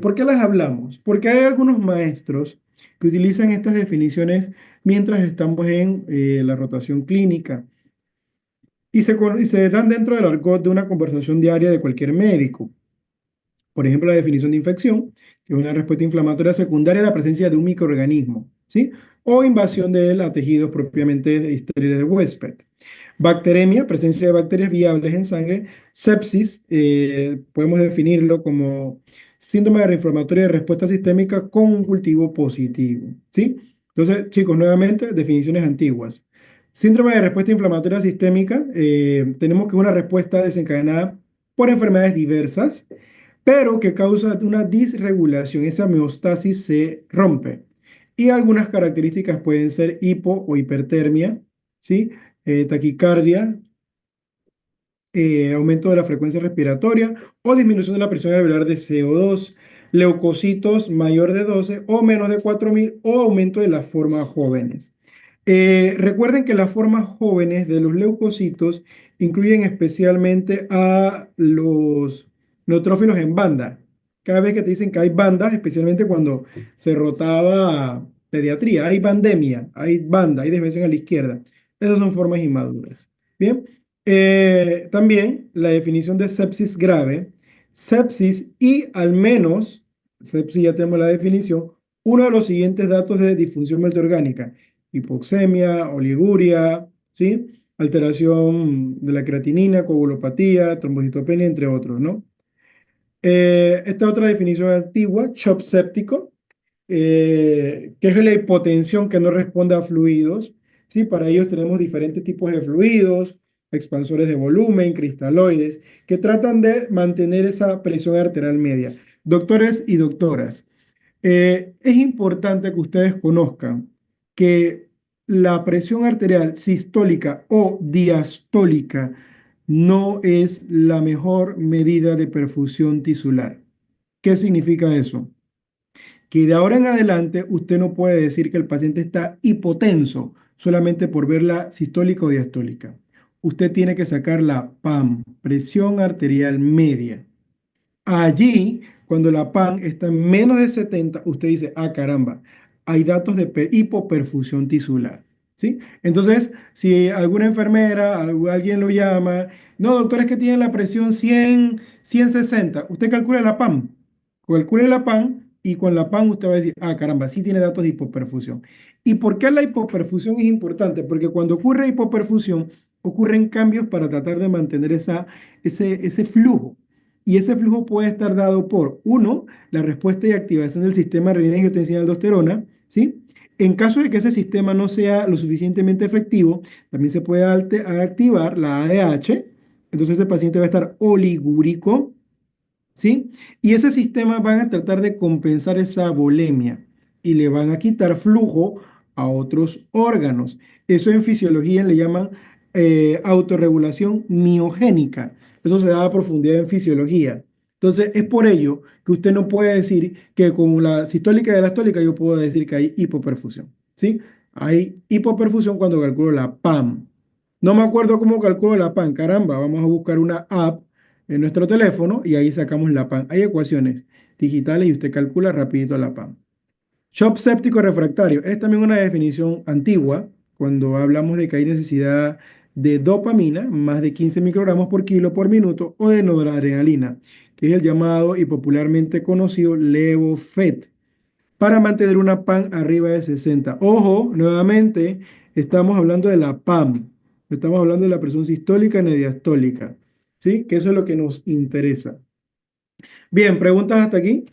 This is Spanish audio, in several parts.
¿Por qué las hablamos? Porque hay algunos maestros que utilizan estas definiciones mientras estamos en la rotación clínica y se dan dentro del argot de una conversación diaria de cualquier médico. Por ejemplo, la definición de infección, que es una respuesta inflamatoria secundaria a la presencia de un microorganismo, ¿sí? O invasión de él a tejidos propiamente estériles de huésped. Bacteremia, presencia de bacterias viables en sangre. Sepsis, podemos definirlo como síndrome de reinflamatoria de respuesta sistémica con un cultivo positivo, ¿sí? Entonces, chicos, nuevamente, definiciones antiguas. Síndrome de respuesta inflamatoria sistémica, tenemos que es una respuesta desencadenada por enfermedades diversas, pero que causa una disregulación, esa homeostasis se rompe. Y algunas características pueden ser hipo o hipertermia, ¿sí? Taquicardia, aumento de la frecuencia respiratoria o disminución de la presión alveolar de CO2, leucocitos mayor de 12 o menos de 4000 o aumento de las formas jóvenes. Recuerden que las formas jóvenes de los leucocitos incluyen especialmente a los neutrófilos en banda. Cada vez que te dicen que hay bandas, especialmente cuando se rotaba pediatría, hay bandemia, hay banda, hay desviación a la izquierda. Esas son formas inmaduras. Bien. También la definición de sepsis grave, sepsis y al menos, sepsis ya tenemos la definición, uno de los siguientes datos de disfunción multiorgánica, hipoxemia, oliguria, ¿sí? Alteración de la creatinina, coagulopatía, trombocitopenia, entre otros, ¿no? Esta otra definición antigua, shock séptico, que es la hipotensión que no responde a fluidos. ¿Sí? Para ellos tenemos diferentes tipos de fluidos, expansores de volumen, cristaloides, que tratan de mantener esa presión arterial media. Doctores y doctoras, es importante que ustedes conozcan que la presión arterial sistólica o diastólica no es la mejor medida de perfusión tisular. ¿Qué significa eso? Que de ahora en adelante usted no puede decir que el paciente está hipotenso solamente por ver la sistólica o diastólica. Usted tiene que sacar la PAM, presión arterial media. Allí, cuando la PAN está en menos de 70, usted dice, ah, caramba, hay datos de hipoperfusión tisular. ¿Sí? Entonces, si alguna enfermera, alguien lo llama, no, doctor, es que tiene la presión 100, 160, usted calcula la PAN. Calcule la PAN y con la PAN usted va a decir, ah, caramba, sí tiene datos de hipoperfusión. ¿Y por qué la hipoperfusión es importante? Porque cuando ocurre hipoperfusión, ocurren cambios para tratar de mantener ese flujo. Y ese flujo puede estar dado por, uno, la respuesta y activación del sistema renina-angiotensina-aldosterona, ¿sí? En caso de que ese sistema no sea lo suficientemente efectivo, también se puede activar la ADH, entonces ese paciente va a estar oligúrico, ¿sí? Y ese sistema van a tratar de compensar esa volemia y le van a quitar flujo a otros órganos. Eso en fisiología le llaman autorregulación miogénica. Eso se da a profundidad en fisiología. Entonces, es por ello que usted no puede decir que con la sistólica y la diastólica yo puedo decir que hay hipoperfusión, ¿sí? Hay hipoperfusión cuando calculo la PAM. No me acuerdo cómo calculo la PAM. Caramba, vamos a buscar una app en nuestro teléfono y ahí sacamos la PAN. Hay ecuaciones digitales y usted calcula rapidito la PAN. Shock séptico refractario es también una definición antigua cuando hablamos de que hay necesidad de dopamina, más de 15 microgramos por kilo por minuto, o de noradrenalina, que es el llamado y popularmente conocido Levofet, para mantener una PAN arriba de 60. Ojo, nuevamente, estamos hablando de la PAM, estamos hablando de la presión sistólica y diastólica, ¿sí? Que eso es lo que nos interesa. Bien, ¿preguntas hasta aquí?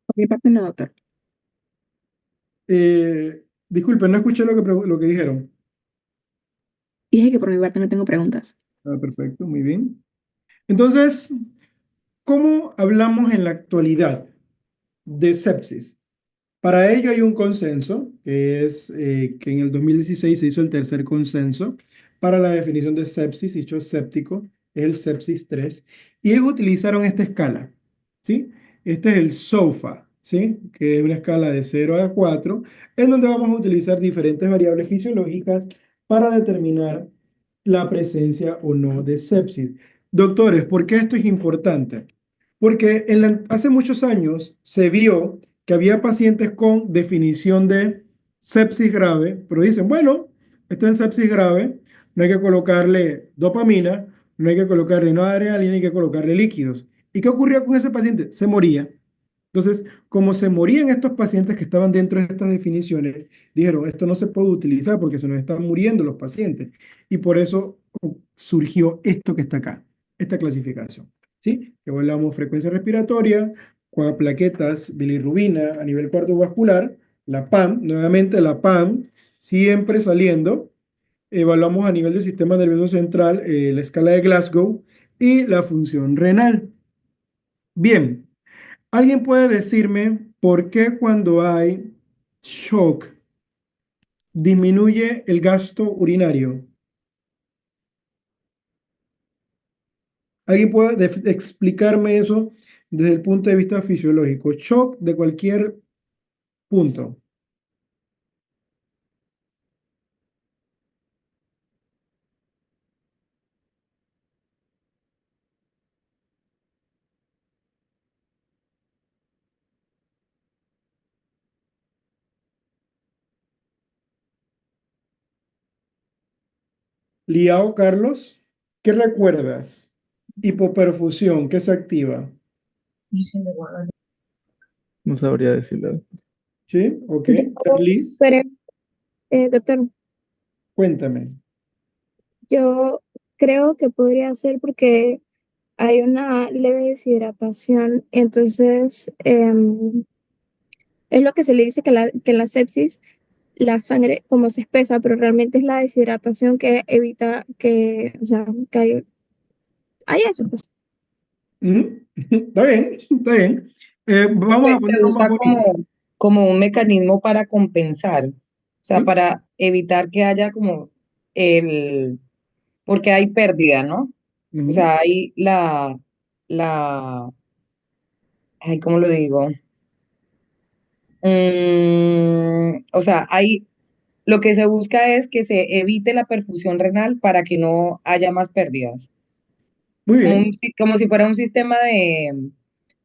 Por mi parte no, doctor. Disculpen, no escuché lo que dijeron. Dije que por mi parte no tengo preguntas. Ah, perfecto, muy bien. Entonces, ¿cómo hablamos en la actualidad de sepsis? Para ello hay un consenso, que es que en el 2016 se hizo el tercer consenso para la definición de sepsis, dicho séptico, es el sepsis 3 y ellos utilizaron esta escala, ¿sí? Este es el SOFA, ¿sí? Que es una escala de 0 a 4 en donde vamos a utilizar diferentes variables fisiológicas para determinar la presencia o no de sepsis. Doctores, ¿por qué esto es importante? Porque hace muchos años se vio que había pacientes con definición de sepsis grave, pero dicen, bueno, está en sepsis grave, no hay que colocarle dopamina, no hay que colocarle noradrenalina, hay que colocarle líquidos. ¿Y qué ocurría con ese paciente? Se moría. Entonces, como se morían estos pacientes que estaban dentro de estas definiciones, dijeron, esto no se puede utilizar porque se nos están muriendo los pacientes. Y por eso surgió esto que está acá, esta clasificación. ¿Sí? Que hablamos frecuencia respiratoria, plaquetas, bilirrubina a nivel cardiovascular, la PAM, nuevamente la PAM, siempre saliendo. Evaluamos a nivel del sistema nervioso central, la escala de Glasgow y la función renal. Bien. ¿Alguien puede decirme por qué cuando hay shock disminuye el gasto urinario? ¿Alguien puede explicarme eso desde el punto de vista fisiológico? Shock de cualquier punto. Liao, Carlos, ¿qué recuerdas? Hipoperfusión, ¿qué se activa? No sabría decirlo. ¿Sí? Ok. Yo, Carlis, pero, doctor, cuéntame. yo creo que podría ser porque hay una leve deshidratación, entonces es lo que se le dice que la sepsis, la sangre como se espesa, pero realmente es la deshidratación que evita que, o sea, que hay eso, pues. Ujú. Está bien, está bien. Vamos a Se ponerlo más usa bonito. como un mecanismo para compensar, o sea, ¿Sí? para evitar que haya como el, porque hay pérdida, ¿no? O Ujú. sea, hay ay, ¿cómo lo digo? O sea, lo que se busca es que se evite la perfusión renal para que no haya más pérdidas, Muy como bien. como si fuera un sistema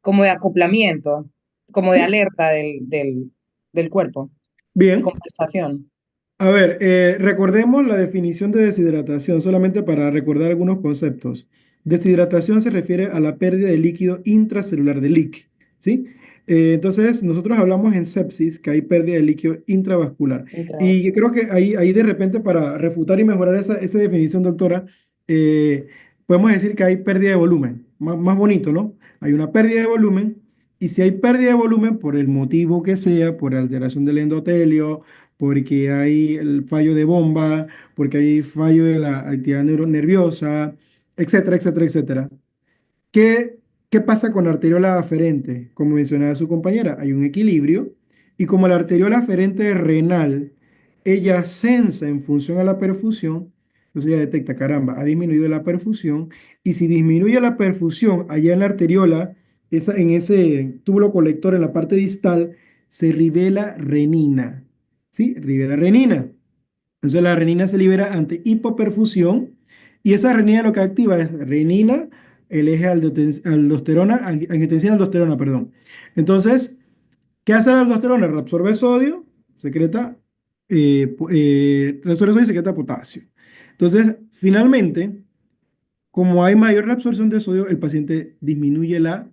como de acoplamiento, como de ¿Sí? alerta del cuerpo, de Bien. compensación. A ver, recordemos la definición de deshidratación, solamente para recordar algunos conceptos. Deshidratación se refiere a la pérdida de líquido intracelular de leak, ¿sí? Entonces, nosotros hablamos en sepsis que hay pérdida de líquido intravascular. Y creo que ahí de repente, para refutar y mejorar esa definición, doctora, eh, podemos decir que hay pérdida de volumen. Más bonito, ¿no? Hay una pérdida de volumen. Y si hay pérdida de volumen, por el motivo que sea, por alteración del endotelio, porque hay el fallo de bomba, porque hay fallo de la actividad nerviosa, etcétera, etcétera, etcétera. ¿Qué, qué pasa con la arteriola aferente? Como mencionaba su compañera, hay un equilibrio y como la arteriola aferente renal, ella sensa en función a la perfusión, entonces ella detecta, caramba, ha disminuido la perfusión y si disminuye la perfusión allá en la arteriola, en ese túbulo colector en la parte distal, se revela renina, ¿sí? Revela renina. Entonces la renina se libera ante hipoperfusión y esa renina lo que activa es renina, el eje aldosterona, angiotensina-aldosterona, perdón. Entonces, ¿qué hace la aldosterona? Reabsorbe sodio, secreta, reabsorbe sodio y secreta potasio. Entonces, finalmente, como hay mayor reabsorción de sodio, el paciente disminuye la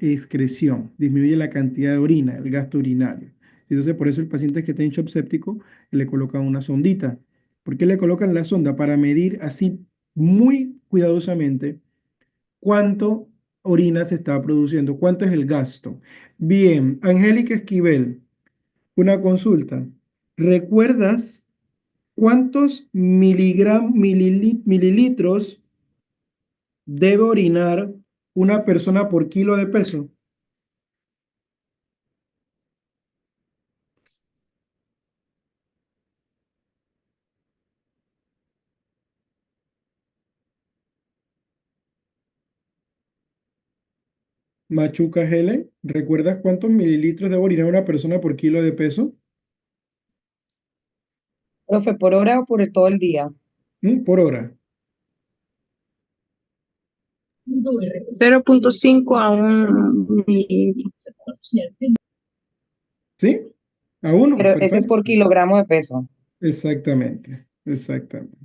excreción, disminuye la cantidad de orina, el gasto urinario. Entonces, por eso el paciente que tiene shock séptico le colocan una sondita. ¿Por qué le colocan la sonda? Para medir así muy cuidadosamente cuánto orina se está produciendo, cuánto es el gasto. Bien, Angélica Esquivel, una consulta. ¿Recuerdas cuántos mililitros debe orinar una persona por kilo de peso? Machuca Helen, ¿recuerdas cuántos mililitros debe orinar una persona por kilo de peso? Profe, ¿por hora o por todo el día? Por hora. 0,5 a 1 mililitro. ¿Sí? A uno, Pero ese es perfecto. por kilogramo de peso. Exactamente, exactamente.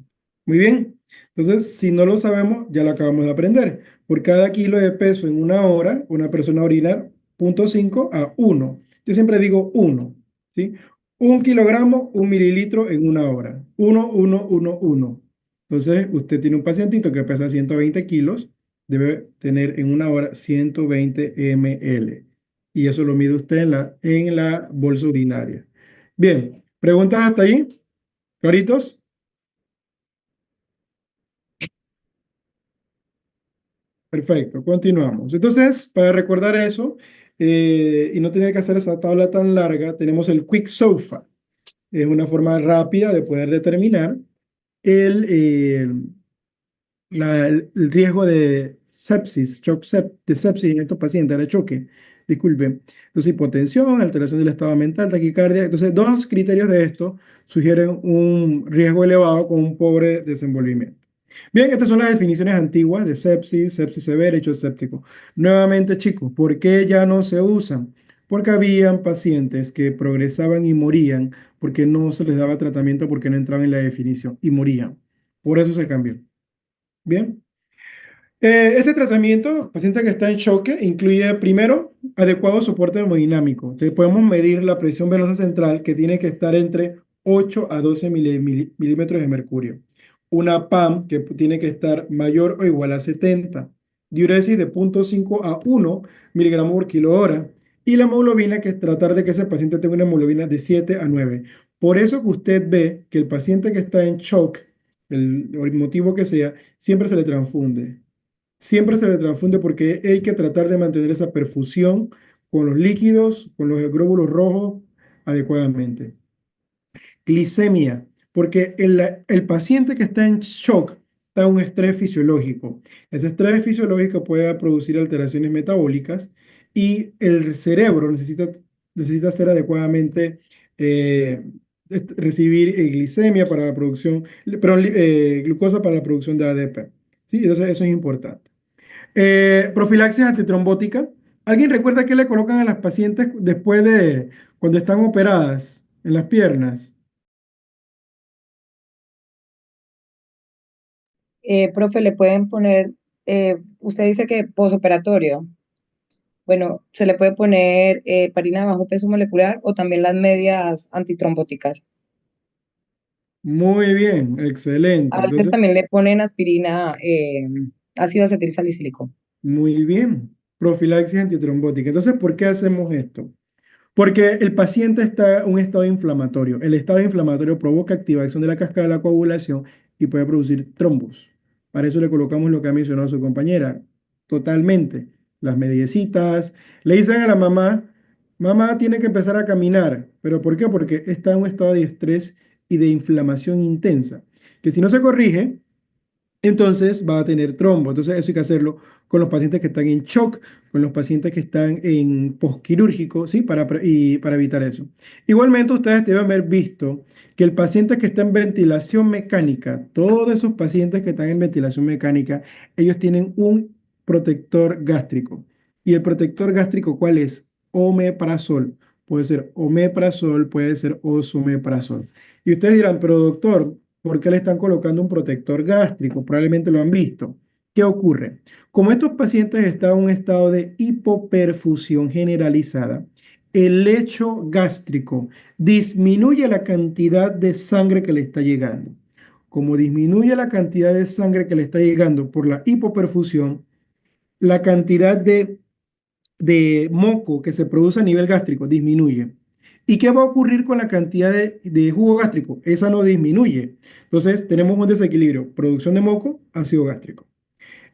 Muy bien. Entonces, si no lo sabemos, ya lo acabamos de aprender. Por cada kilo de peso en una hora, una persona orina 0,5 a 1. Yo siempre digo 1, ¿sí? 1 kilogramo, 1 mililitro en una hora. 1, 1, 1, 1. Entonces, usted tiene un pacientito que pesa 120 kilos, debe tener en una hora 120 ml. Y eso lo mide usted en la bolsa urinaria. Bien, ¿preguntas hasta ahí? ¿Claritos? Perfecto, continuamos. Entonces, para recordar eso y no tener que hacer esa tabla tan larga, tenemos el Quick SOFA. Es una forma rápida de poder determinar el, el riesgo de sepsis, de sepsis en estos pacientes, de choque, disculpen. Entonces, hipotensión, alteración del estado mental, taquicardia. Entonces, dos criterios de esto sugieren un riesgo elevado con un pobre desenvolvimiento. Bien, estas son las definiciones antiguas de sepsis, sepsis severa, hecho séptico. Nuevamente, chicos, ¿por qué ya no se usan? Porque habían pacientes que progresaban y morían porque no se les daba tratamiento porque no entraban en la definición y morían. Por eso se cambió. Bien. Este tratamiento, paciente que está en shock, incluye primero adecuado soporte hemodinámico. Entonces podemos medir la presión venosa central que tiene que estar entre 8 a 12 milímetros de mercurio. Una PAM que tiene que estar mayor o igual a 70. Diuresis de 0,5 a 1 miligramos por kilo hora. Y la hemoglobina, que es tratar de que ese paciente tenga una hemoglobina de 7 a 9. Por eso que usted ve que el paciente que está en shock, el motivo que sea, siempre se le transfunde. Siempre se le transfunde porque hay que tratar de mantener esa perfusión con los líquidos, con los glóbulos rojos adecuadamente. Glicemia, porque el paciente que está en shock está en un estrés fisiológico. Ese estrés fisiológico puede producir alteraciones metabólicas y el cerebro necesita ser adecuadamente, eh, recibir glicemia para la producción, perdón, glucosa para la producción de ADP. ¿Sí? Entonces eso es importante. Profilaxis antitrombótica. ¿Alguien recuerda qué le colocan a las pacientes después de cuando están operadas en las piernas? Profe, le pueden poner, usted dice que posoperatorio. Bueno, se le puede poner heparina bajo peso molecular o también las medias antitrombóticas. Muy bien, excelente. A veces Entonces, también le ponen aspirina, ácido acetil salicílico. muy bien. Profilaxis antitrombótica. Entonces, ¿por qué hacemos esto? Porque el paciente está en un estado inflamatorio. El estado inflamatorio provoca activación de la cascada de la coagulación y puede producir trombos. Para eso le colocamos lo que ha mencionado su compañera. Totalmente. Las mediecitas. Le dicen a la mamá, mamá tiene que empezar a caminar. ¿Pero por qué? Porque está en un estado de estrés y de inflamación intensa. Que si no se corrige, entonces va a tener trombo. Entonces eso hay que hacerlo con los pacientes que están en shock, con los pacientes que están en postquirúrgico, ¿sí? Y para evitar eso. Igualmente ustedes deben haber visto que el paciente que está en ventilación mecánica, todos esos pacientes que están en ventilación mecánica, ellos tienen un protector gástrico. ¿Y el protector gástrico cuál es? Omeprazol. Puede ser omeprazol, puede ser osomeprazol. Y ustedes dirán, pero doctor, ¿por qué le están colocando un protector gástrico? Probablemente lo han visto. ¿Qué ocurre? Como estos pacientes están en un estado de hipoperfusión generalizada, el lecho gástrico disminuye la cantidad de sangre que le está llegando. Como disminuye la cantidad de sangre que le está llegando por la hipoperfusión, la cantidad de moco que se produce a nivel gástrico disminuye. ¿Y qué va a ocurrir con la cantidad de jugo gástrico? Esa no disminuye. Entonces tenemos un desequilibrio, producción de moco, ácido gástrico.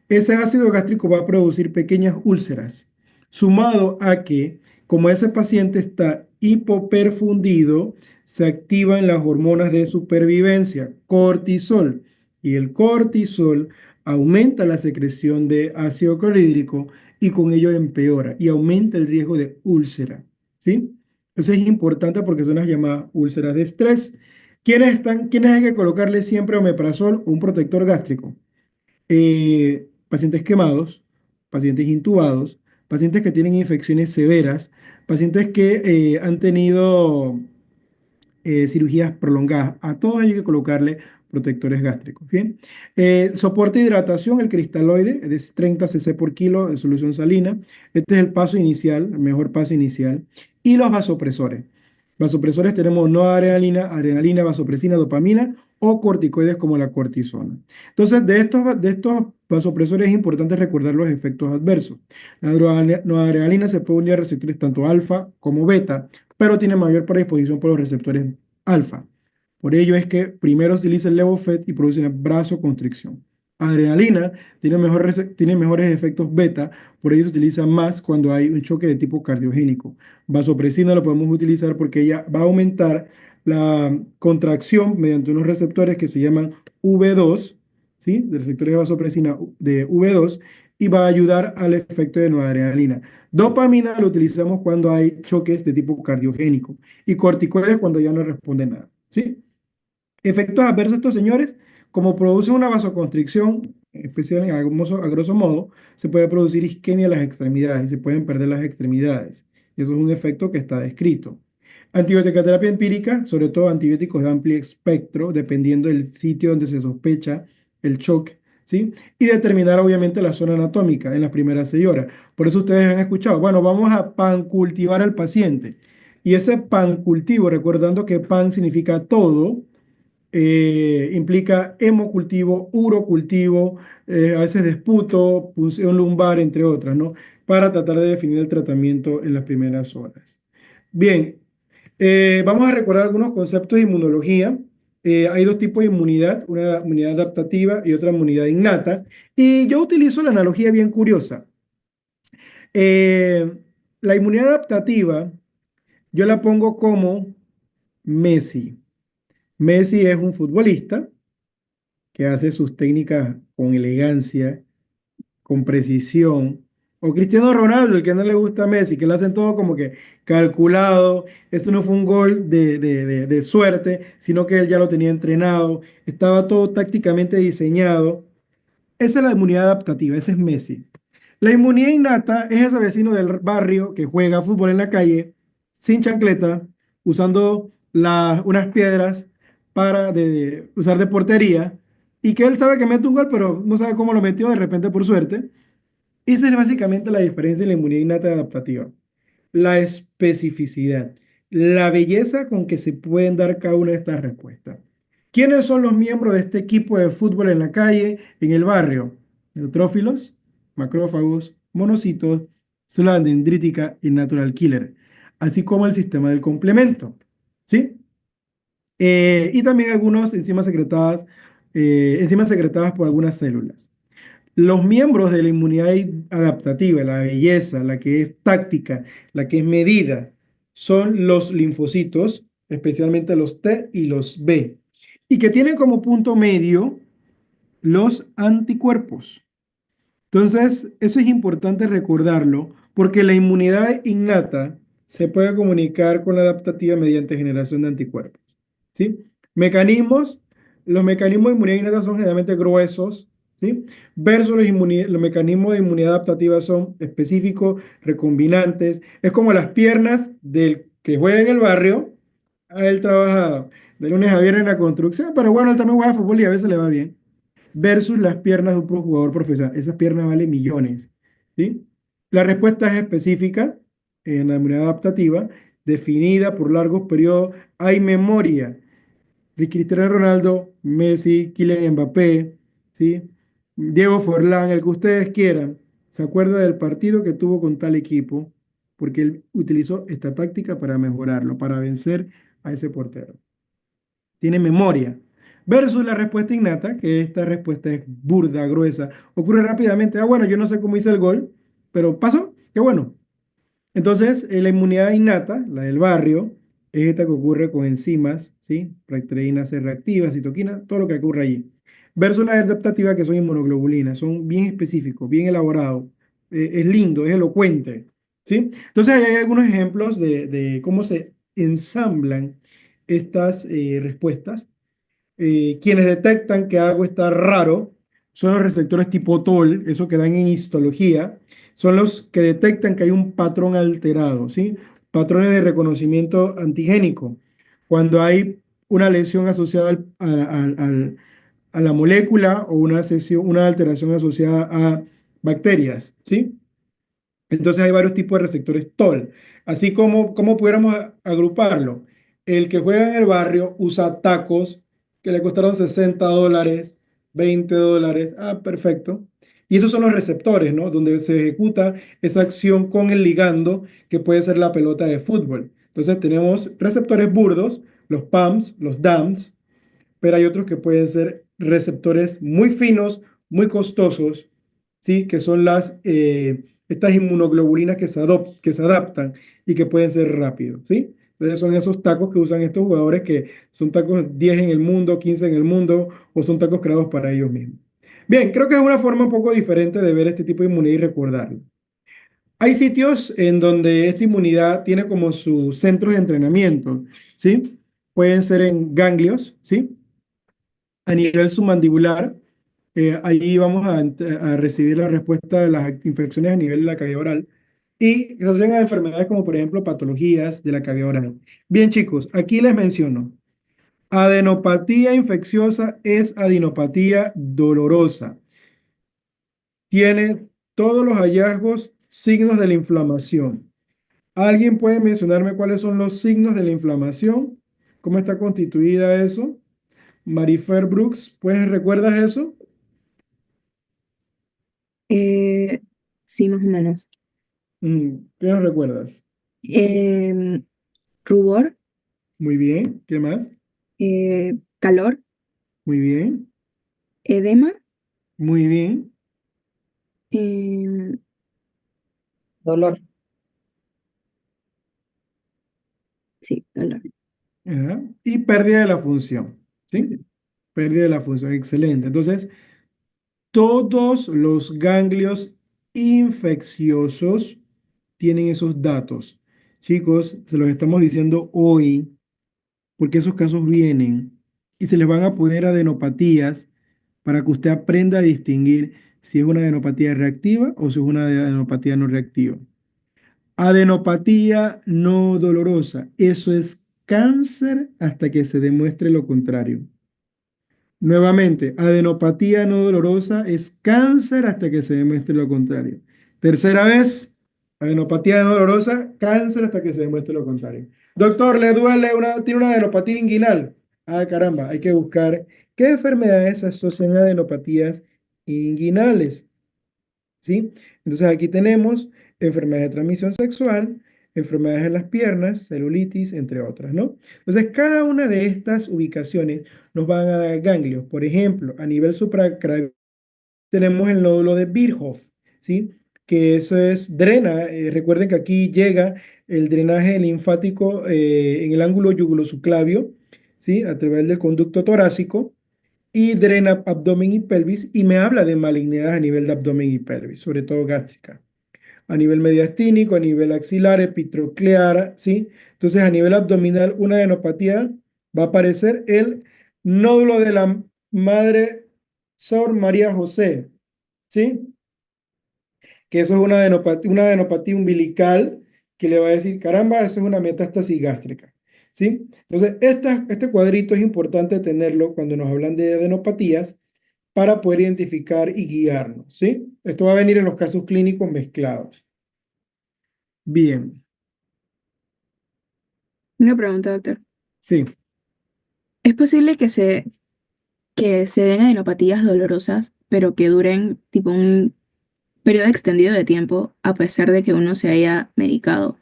Ese ácido gástrico va a producir pequeñas úlceras, sumado a que, como ese paciente está hipoperfundido, se activan las hormonas de supervivencia, cortisol, y el cortisol aumenta la secreción de ácido clorhídrico y con ello empeora y aumenta el riesgo de úlcera, ¿sí? Eso es importante porque son las llamadas úlceras de estrés. ¿Quiénes hay que colocarle siempre omeprazol o un protector gástrico? pacientes quemados, pacientes intubados, pacientes que tienen infecciones severas, pacientes que han tenido cirugías prolongadas. A todos hay que colocarle protectores gástricos. Bien. Soporte de hidratación, el cristaloide, es 30 cc por kilo de solución salina. Este es el paso inicial, el mejor paso inicial. Y los vasopresores. Vasopresores tenemos noradrenalina, adrenalina, vasopresina, dopamina o corticoides como la cortisona. Entonces, de estos vasopresores es importante recordar los efectos adversos. La noradrenalina se puede unir a receptores tanto alfa como beta, pero tiene mayor predisposición por los receptores alfa. Por ello es que primero se utiliza el Levophed y produce una vasoconstricción. Adrenalina tiene mejores efectos beta, por ello se utiliza más cuando hay un choque de tipo cardiogénico. Vasopresina lo podemos utilizar porque ella va a aumentar la contracción mediante unos receptores que se llaman V2, ¿sí? De receptores de vasopresina de V2, y va a ayudar al efecto de noradrenalina. Dopamina lo utilizamos cuando hay choques de tipo cardiogénico y corticoides cuando ya no responde nada, ¿sí? Efectos adversos estos señores, como producen una vasoconstricción, especialmente a grosso modo, se puede producir isquemia de las extremidades y se pueden perder las extremidades. Y eso es un efecto que está descrito. Antibiótica terapia empírica, sobre todo antibióticos de amplio espectro, dependiendo del sitio donde se sospecha el shock, ¿sí? Y determinar obviamente la zona anatómica en las primeras 6 horas. Por eso ustedes han escuchado, bueno, vamos a pancultivar al paciente. Y ese pancultivo, recordando que pan significa todo, implica hemocultivo, urocultivo, a veces desputo, punción lumbar, entre otras, ¿no? Para tratar de definir el tratamiento en las primeras horas. Bien, vamos a recordar algunos conceptos de inmunología. Hay dos tipos de inmunidad, una inmunidad adaptativa y otra inmunidad innata. Y yo utilizo la analogía bien curiosa. Eh, la inmunidad adaptativa, yo la pongo como Messi. Messi es un futbolista que hace sus técnicas con elegancia, con precisión. O Cristiano Ronaldo, el que no le gusta a Messi, que lo hacen todo como que calculado. Esto no fue un gol de suerte, sino que él ya lo tenía entrenado. Estaba todo tácticamente diseñado. Esa es la inmunidad adaptativa, ese es Messi. La inmunidad innata es ese vecino del barrio que juega fútbol en la calle sin chancleta, usando unas piedras para usar de portería y que él sabe que mete un gol, pero no sabe cómo lo metió de repente por suerte. Esa es básicamente la diferencia en la inmunidad innata y adaptativa. La especificidad, la belleza con que se pueden dar cada una de estas respuestas. ¿Quiénes son los miembros de este equipo de fútbol en la calle, en el barrio? Neutrófilos, macrófagos, monocitos, células dendrítica y natural killer, así como el sistema del complemento. ¿Sí? Y también algunas enzimas secretadas por algunas células. Los miembros de la inmunidad adaptativa, la belleza, la que es táctica, la que es medida, son los linfocitos, especialmente los T y los B, y que tienen como punto medio los anticuerpos. Entonces, eso es importante recordarlo porque la inmunidad innata se puede comunicar con la adaptativa mediante generación de anticuerpos. ¿Sí? Mecanismos, los mecanismos de inmunidad innata son generalmente gruesos, ¿sí? Versus los mecanismos de inmunidad adaptativa son específicos, recombinantes. Es como las piernas del que juega en el barrio, a él trabaja de lunes a viernes en la construcción, pero bueno, él también juega fútbol y a veces le va bien versus las piernas de un jugador profesional. Esas piernas valen millones, ¿sí? La respuesta es específica en la inmunidad adaptativa, definida por largos periodos. Hay memoria. Cristiano Ronaldo, Messi, Kylian Mbappé, ¿sí? Diego Forlán, el que ustedes quieran, se acuerda del partido que tuvo con tal equipo, porque él utilizó esta táctica para mejorarlo, para vencer a ese portero. Tiene memoria. Versus la respuesta innata, que esta respuesta es burda, gruesa, ocurre rápidamente. Ah, bueno, yo no sé cómo hice el gol, pero pasó, qué bueno. Entonces, la inmunidad innata, la del barrio, es esta que ocurre con enzimas, ¿sí? Bacterinas C reactivas, citoquinas, todo lo que ocurre allí. Versus la adaptativa, que son inmunoglobulinas, son bien específicos, bien elaborados, es lindo, es elocuente, ¿sí? Entonces, ahí hay algunos ejemplos de cómo se ensamblan estas respuestas. Quienes detectan que algo está raro son los receptores tipo TOL, eso que dan en histología, son los que detectan que hay un patrón alterado, ¿sí? Patrones de reconocimiento antigénico. Cuando hay una lesión asociada a la molécula o una alteración asociada a bacterias, ¿sí? Entonces hay varios tipos de receptores TOL. Así como, ¿cómo pudiéramos agruparlo? El que juega en el barrio usa tacos que le costaron $60, $20. Ah, perfecto. Y esos son los receptores, ¿no? Donde se ejecuta esa acción con el ligando, que puede ser la pelota de fútbol. Entonces tenemos receptores burdos, los PAMs, los DAMs, pero hay otros que pueden ser receptores muy finos, muy costosos, ¿sí? Que son estas inmunoglobulinas que se adaptan y que pueden ser rápidos, ¿sí? Entonces son esos tacos que usan estos jugadores que son tacos 10 en el mundo, 15 en el mundo, o son tacos creados para ellos mismos. Bien, creo que es una forma un poco diferente de ver este tipo de inmunidad y recordarlo. Hay sitios en donde esta inmunidad tiene como sus centros de entrenamiento, ¿sí? Pueden ser en ganglios, ¿sí? A nivel submandibular, ahí vamos a recibir la respuesta de las infecciones a nivel de la cavidad oral y se asocian a enfermedades como por ejemplo patologías de la cavidad oral. Bien chicos, aquí les menciono, adenopatía infecciosa es adenopatía dolorosa. Tiene todos los hallazgos, signos de la inflamación. ¿Alguien puede mencionarme cuáles son los signos de la inflamación? ¿Cómo está constituida eso? Marifer Brooks, ¿pues recuerdas eso? Eh, sí, más o menos. ¿Qué nos recuerdas? Em, Rubor, Muy bien. ¿Qué más? calor, Muy bien. edema, Muy bien. em, Dolor. sí, dolor. Ajá. Y pérdida de la función. ¿Sí? Pérdida de la función. Excelente. Entonces, todos los ganglios infecciosos tienen esos datos. Chicos, se los estamos diciendo hoy porque esos casos vienen y se les van a poner adenopatías para que usted aprenda a distinguir si es una adenopatía reactiva o si es una adenopatía no reactiva. Adenopatía no dolorosa. Eso es cáncer hasta que se demuestre lo contrario. Nuevamente, adenopatía no dolorosa es cáncer hasta que se demuestre lo contrario. Tercera vez, adenopatía no dolorosa, cáncer hasta que se demuestre lo contrario. Doctor, ¿le duele tiene una adenopatía inguinal? Ah, caramba, hay que buscar qué enfermedades se asocian a adenopatías inguinales. ¿Sí? Entonces aquí tenemos enfermedades de transmisión sexual, enfermedades en las piernas, celulitis, entre otras, ¿no? Entonces cada una de estas ubicaciones nos van a dar ganglios. Por ejemplo, a nivel supracraneal tenemos el nódulo de Virchow, ¿sí? Que eso es drena. Recuerden que aquí llega el drenaje linfático en el ángulo yugulosubclavio, ¿sí? A través del conducto torácico y drena abdomen y pelvis y me habla de malignidad a nivel de abdomen y pelvis, sobre todo gástrica. A nivel mediastínico, a nivel axilar, epitroclear, ¿sí? Entonces, a nivel abdominal, una adenopatía va a aparecer el nódulo de la madre Sor María José, ¿sí? Que eso es una adenopatía umbilical que le va a decir, caramba, eso es una metástasis gástrica, ¿sí? Entonces, este cuadrito es importante tenerlo cuando nos hablan de adenopatías para poder identificar y guiarnos, ¿sí? Esto va a venir en los casos clínicos mezclados. Bien, Una pregunta, doctor. sí, ¿Es posible que se den adenopatías dolorosas, pero que duren tipo un periodo extendido de tiempo, a pesar de que uno se haya medicado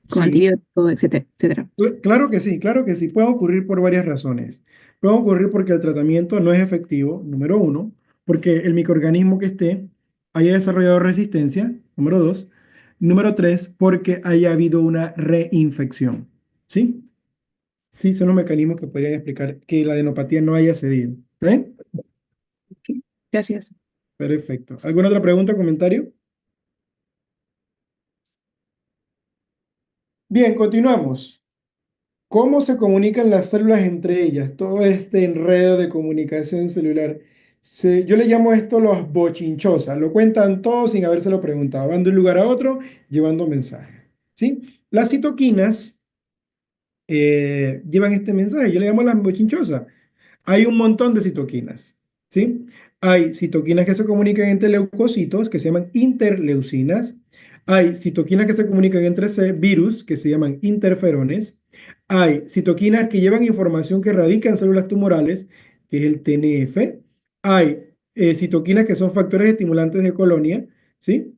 con sí. antibióticos, etcétera, etcétera? Claro que sí, puede ocurrir por varias razones. Puede ocurrir porque el tratamiento no es efectivo, número uno, porque el microorganismo que esté haya desarrollado resistencia, número dos, número tres, porque haya habido una reinfección, ¿sí? Sí, son los mecanismos que podrían explicar que la adenopatía no haya cedido. ¿Eh? Ok, gracias. Perfecto. ¿Alguna otra pregunta o comentario? Bien, continuamos. ¿Cómo se comunican las células entre ellas? Todo este enredo de comunicación celular. Yo le llamo esto los bochinchosas. Lo cuentan todo sin habérselo preguntado. Van de un lugar a otro llevando mensajes. ¿Sí? Las citoquinas llevan este mensaje. Yo le llamo las bochinchosas. Hay un montón de citoquinas, ¿sí? Hay citoquinas que se comunican entre leucocitos, que se llaman interleucinas. Hay citoquinas que se comunican entre virus, que se llaman interferones. Hay citoquinas que llevan información que radica en células tumorales, que es el TNF. Hay citoquinas que son factores estimulantes de colonia, ¿sí?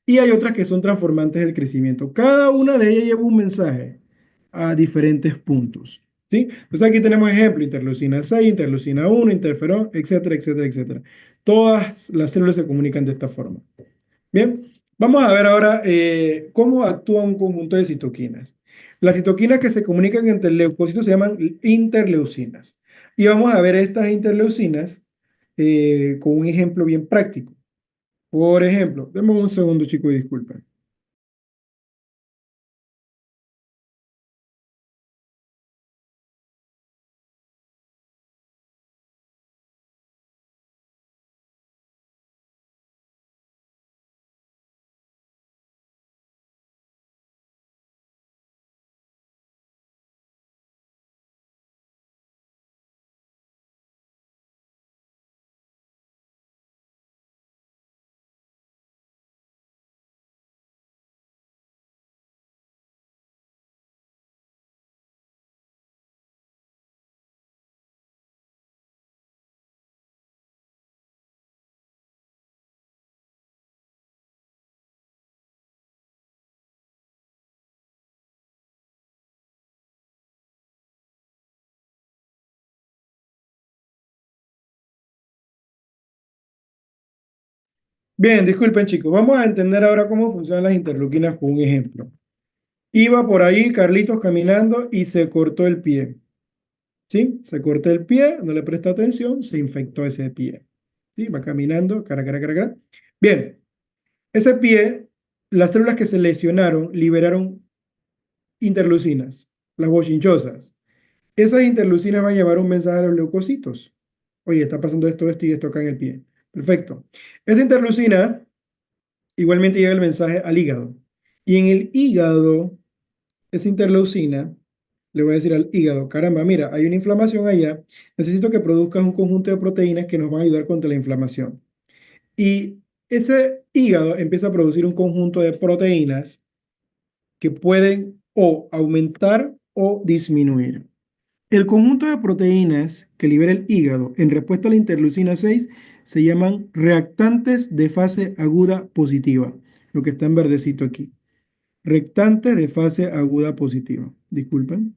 Y hay otras que son transformantes del crecimiento. Cada una de ellas lleva un mensaje a diferentes puntos. ¿Sí? Entonces aquí tenemos ejemplo, interleucina 6, interleucina 1, interferón, etcétera, etcétera, etcétera. Todas las células se comunican de esta forma. Bien, vamos a ver ahora cómo actúa un conjunto de citoquinas. Las citoquinas que se comunican entre leucocitos se llaman interleucinas. Y vamos a ver estas interleucinas con un ejemplo bien práctico. Por ejemplo, denme un segundo, chicos, y disculpen. Bien, disculpen, chicos. Vamos a entender ahora cómo funcionan las interleuquinas con un ejemplo. Iba por ahí Carlitos caminando y se cortó el pie. ¿Sí? Se cortó el pie, no le prestó atención, se infectó ese pie. ¿Sí? Va caminando, cara, cara, cara, cara. Bien, ese pie, las células que se lesionaron liberaron interleucinas, las bochinchosas. Esas interleucinas van a llevar un mensaje a los leucocitos. Oye, está pasando esto, esto y esto acá en el pie. Perfecto. Esa interleucina igualmente llega el mensaje al hígado. Y en el hígado, esa interleucina le voy a decir al hígado, caramba, mira, hay una inflamación allá, necesito que produzcas un conjunto de proteínas que nos van a ayudar contra la inflamación. Y ese hígado empieza a producir un conjunto de proteínas que pueden o aumentar o disminuir. El conjunto de proteínas que libera el hígado en respuesta a la interleucina 6 se llaman reactantes de fase aguda positiva, lo que está en verdecito aquí. Reactantes de fase aguda positiva. Disculpen.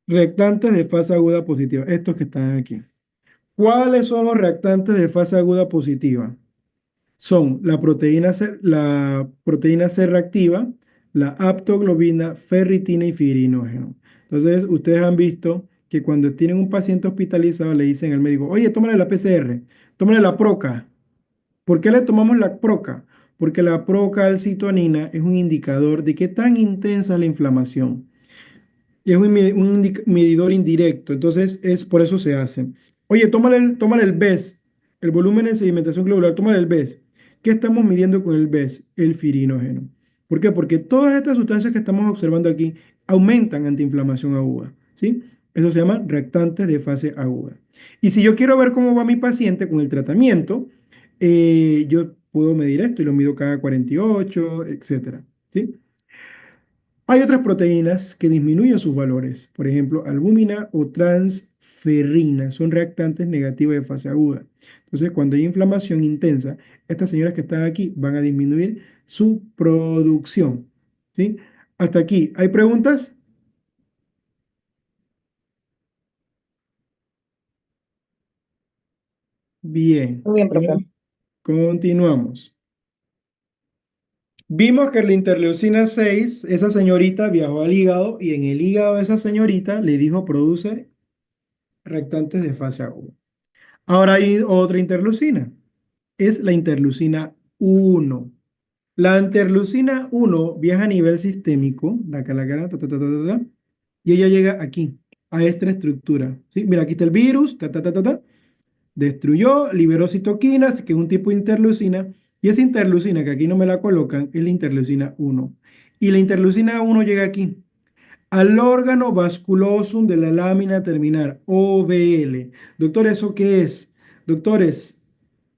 Reactantes de fase aguda positiva, estos que están aquí. ¿Cuáles son los reactantes de fase aguda positiva? Son la proteína C reactiva, la aptoglobina, ferritina y fibrinógeno. Entonces, ustedes han visto que cuando tienen un paciente hospitalizado le dicen al médico, oye, tómale la PCR, tómale la proca. ¿Por qué le tomamos la proca? Porque la procalcitonina es un indicador de qué tan intensa es la inflamación. Y es un medidor indirecto, entonces es por eso se hace. Oye, tómale el BES, el volumen de sedimentación globular, tómale el BES. ¿Qué estamos midiendo con el BES? El firinógeno. ¿Por qué? Porque todas estas sustancias que estamos observando aquí aumentan antiinflamación aguda, ¿sí? Eso se llama reactantes de fase aguda. Y si yo quiero ver cómo va mi paciente con el tratamiento, yo puedo medir esto y lo mido cada 48, etcétera, ¿sí? Hay otras proteínas que disminuyen sus valores, por ejemplo, albúmina o transferrina, son reactantes negativos de fase aguda. Entonces, cuando hay inflamación intensa, estas señoras que están aquí van a disminuir su producción. ¿Sí? Hasta aquí, ¿hay preguntas? Bien, Muy bien, profe. continuamos. Vimos que la interleucina 6, esa señorita viajó al hígado y en el hígado de esa señorita le dijo produce reactantes de fase aguda. Ahora hay otra interleucina, es la interleucina 1. La interleucina 1 viaja a nivel sistémico, y ella llega aquí, a esta estructura. ¿Sí? Mira, aquí está el virus, destruyó, liberó citoquinas, que es un tipo de interleucina, y esa interleucina, que aquí no me la colocan, es la interleucina 1. Y la interleucina 1 llega aquí, al órgano vasculosum de la lámina terminal, OVL. Doctor, ¿eso qué es? Doctores,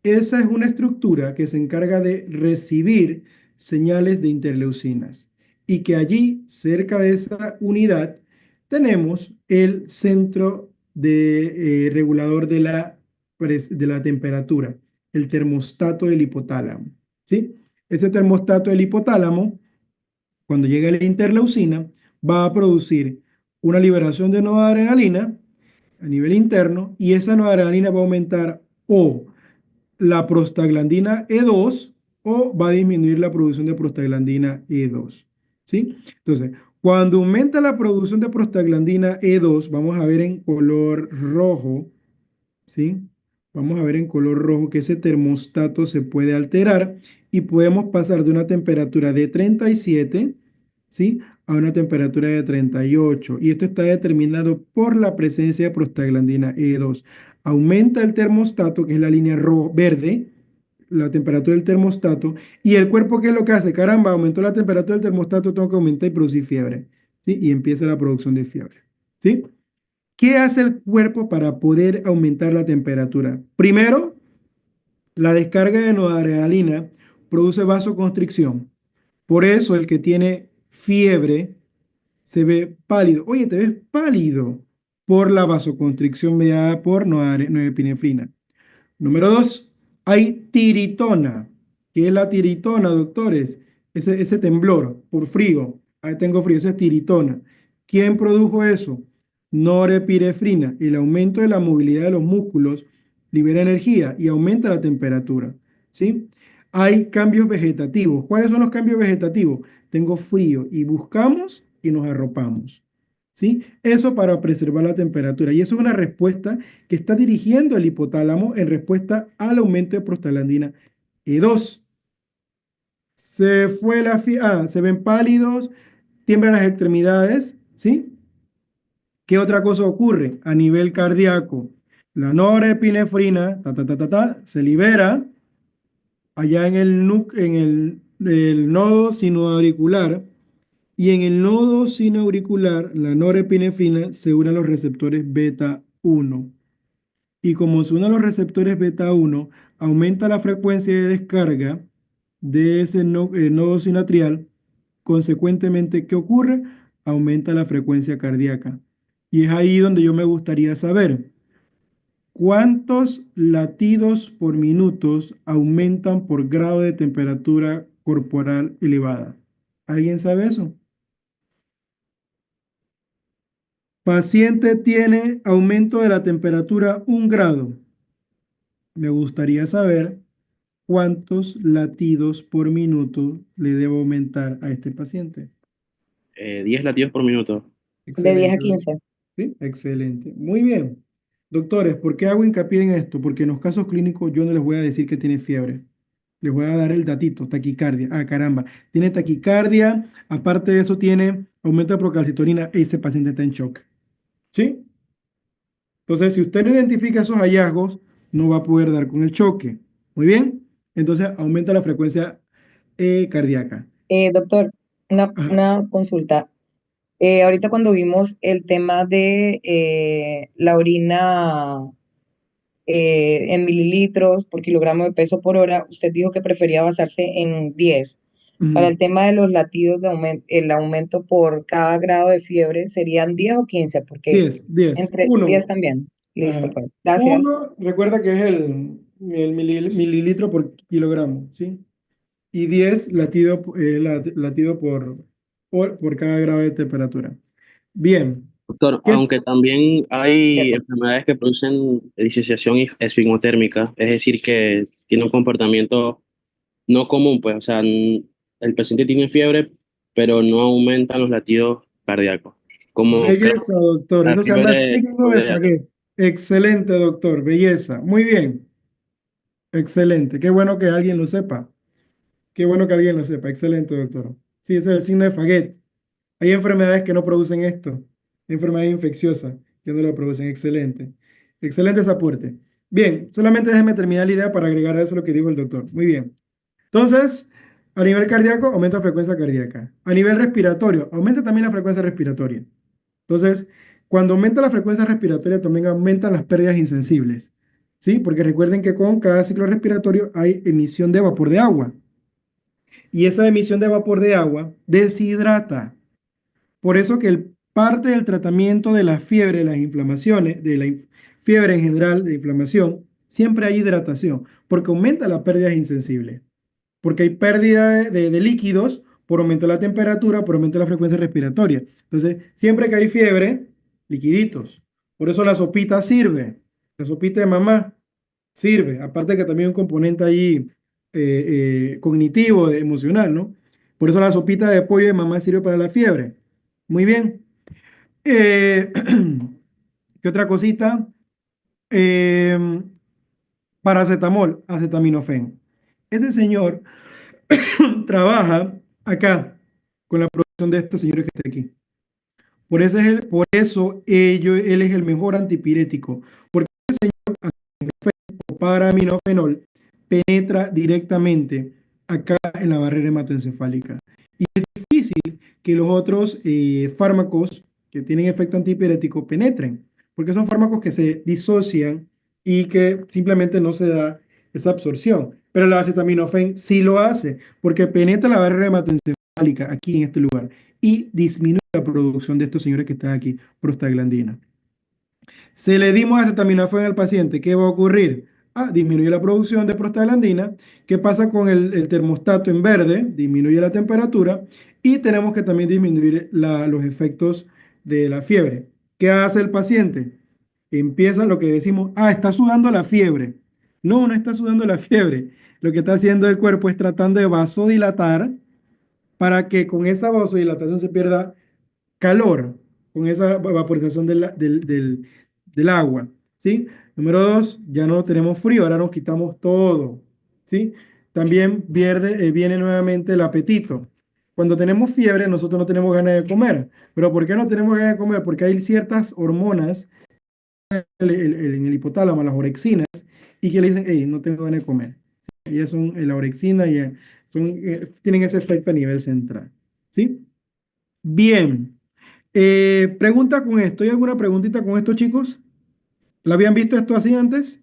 esa es una estructura que se encarga de recibir señales de interleucinas y que allí, cerca de esa unidad, tenemos el centro de regulador de la temperatura, el termostato del hipotálamo. ¿Sí? Ese termostato del hipotálamo, cuando llega la interleucina, va a producir una liberación de noradrenalina a nivel interno y esa noradrenalina va a aumentar o la prostaglandina E2 o va a disminuir la producción de prostaglandina E2. ¿Sí? Entonces, cuando aumenta la producción de prostaglandina E2, vamos a ver en color rojo, ¿sí? Vamos a ver en color rojo que ese termostato se puede alterar y podemos pasar de una temperatura de 37, ¿sí? A una temperatura de 38. Y esto está determinado por la presencia de prostaglandina E2. Aumenta el termostato, que es la línea verde, la temperatura del termostato, y el cuerpo, ¿qué es lo que hace? Caramba, aumentó la temperatura del termostato, tengo que aumentar y producir fiebre, ¿sí? Y empieza la producción de fiebre, ¿sí? ¿Qué hace el cuerpo para poder aumentar la temperatura? Primero, la descarga de noradrenalina produce vasoconstricción. Por eso el que tiene fiebre se ve pálido. Oye, te ves pálido por la vasoconstricción mediada por norepinefrina. Número dos, hay tiritona. ¿Qué es la tiritona, doctores? Ese temblor por frío. Ahí tengo frío, esa es tiritona. ¿Quién produjo eso? Norepinefrina. El aumento de la movilidad de los músculos libera energía y aumenta la temperatura. ¿Sí? Hay cambios vegetativos. ¿Cuáles son los cambios vegetativos? Tengo frío y buscamos y nos arropamos. ¿Sí? Eso para preservar la temperatura. Y eso es una respuesta que está dirigiendo el hipotálamo en respuesta al aumento de prostaglandina E2. Se ven pálidos, tiemblan las extremidades, ¿sí? ¿Qué otra cosa ocurre a nivel cardíaco? La norepinefrina, se libera allá en el nodo sinoauricular y en el nodo sinoauricular, la norepinefrina se une a los receptores beta 1. Y como se une a los receptores beta 1, aumenta la frecuencia de descarga de ese nodo sinatrial. Consecuentemente, ¿qué ocurre? Aumenta la frecuencia cardíaca. Y es ahí donde yo me gustaría saber cuántos latidos por minutos aumentan por grado de temperatura corporal elevada. ¿Alguien sabe eso? Paciente tiene aumento de la temperatura 1 grado. Me gustaría saber cuántos latidos por minuto le debo aumentar a este paciente. 10 latidos por minuto. De 10 a Excelente. 15. ¿Sí? Excelente. Muy bien. Doctores, ¿por qué hago hincapié en esto? Porque en los casos clínicos yo no les voy a decir que tiene fiebre. Les voy a dar el datito, taquicardia. Ah, caramba. Tiene taquicardia, aparte de eso tiene aumento de procalcitonina. Ese paciente está en shock. ¿Sí? Entonces, si usted no identifica esos hallazgos, no va a poder dar con el choque. Muy bien. Entonces, aumenta la frecuencia cardíaca. Doctor, Ajá. una consulta. Ahorita cuando vimos el tema de la orina en mililitros por kilogramo de peso por hora, usted dijo que prefería basarse en 10. Para Ujú. el tema de los latidos, el aumento por cada grado de fiebre, ¿serían 10 o 15? Porque 10. entre 10 Uno. también. Listo, Ajá. pues. Gracias. Uno, recuerda que es el mililitro por kilogramo, ¿sí? Y 10 latido por cada grado de temperatura. Bien. Doctor, ¿Qué? aunque también hay Cierto. enfermedades que producen disociación esfigmotérmica, es decir, que tiene un comportamiento no común, pues, o sea, el paciente tiene fiebre, pero no aumentan los latidos cardíacos, como Belleza, doctor. la Eso se llama fiebre signo de cardíaca. Faguet. Excelente, doctor. Belleza. Muy bien. Excelente. Qué bueno que alguien lo sepa. Qué bueno que alguien lo sepa. Excelente, doctor. Sí, ese es el signo de Faguet. Hay enfermedades que no producen esto. Enfermedades infecciosas que no lo producen. Excelente. Excelente ese aporte. Bien, solamente déjeme terminar la idea para agregar a eso lo que dijo el doctor. Muy bien. Entonces, a nivel cardíaco, aumenta la frecuencia cardíaca. A nivel respiratorio, aumenta también la frecuencia respiratoria. Entonces, cuando aumenta la frecuencia respiratoria, también aumentan las pérdidas insensibles. ¿Sí? Porque recuerden que con cada ciclo respiratorio hay emisión de vapor de agua. Y esa emisión de vapor de agua deshidrata. Por eso que parte del tratamiento de la fiebre, las inflamaciones, de la fiebre en general, de inflamación, siempre hay hidratación, porque aumenta las pérdidas insensibles. Porque hay pérdida de líquidos por aumento de la temperatura, por aumento de la frecuencia respiratoria. Entonces, siempre que hay fiebre, liquiditos. Por eso la sopita sirve. La sopita de mamá sirve. Aparte que también hay un componente ahí cognitivo, emocional, ¿no? Por eso la sopita de pollo de mamá sirve para la fiebre. Muy bien. Eh, ¿Qué otra cosita? Eh, Paracetamol, acetaminofén. Ese señor trabaja acá con la producción de este señor que está aquí. Por eso él es el mejor antipirético, porque el paraminofenol penetra directamente acá en la barrera hematoencefálica. Y es difícil que los otros fármacos que tienen efecto antipirético penetren, porque son fármacos que se disocian y que simplemente no se da esa absorción. Pero el acetaminofén sí lo hace, porque penetra la barrera hematoencefálica aquí en este lugar y disminuye la producción de estos señores que están aquí, prostaglandina. Si le dimos acetaminofén al paciente, ¿qué va a ocurrir? Disminuye la producción de prostaglandina. ¿Qué pasa con el termostato en verde? Disminuye la temperatura y tenemos que también disminuir los efectos de la fiebre. ¿Qué hace el paciente? Empieza lo que decimos, está sudando la fiebre. No, no está sudando la fiebre. Lo que está haciendo el cuerpo es tratando de vasodilatar para que con esa vasodilatación se pierda calor con esa vaporización del agua, ¿sí? Número dos, ya no tenemos frío, ahora nos quitamos todo, ¿sí? También viene nuevamente el apetito. Cuando tenemos fiebre, nosotros no tenemos ganas de comer. ¿Pero por qué no tenemos ganas de comer? Porque hay ciertas hormonas en el hipotálamo, las orexinas, y que le dicen, hey, no tengo ganas de comer. Y ellas son la orexina y tienen ese efecto a nivel central, ¿sí? Bien. Pregunta con esto. ¿Hay alguna preguntita con esto, chicos? ¿La habían visto esto así antes?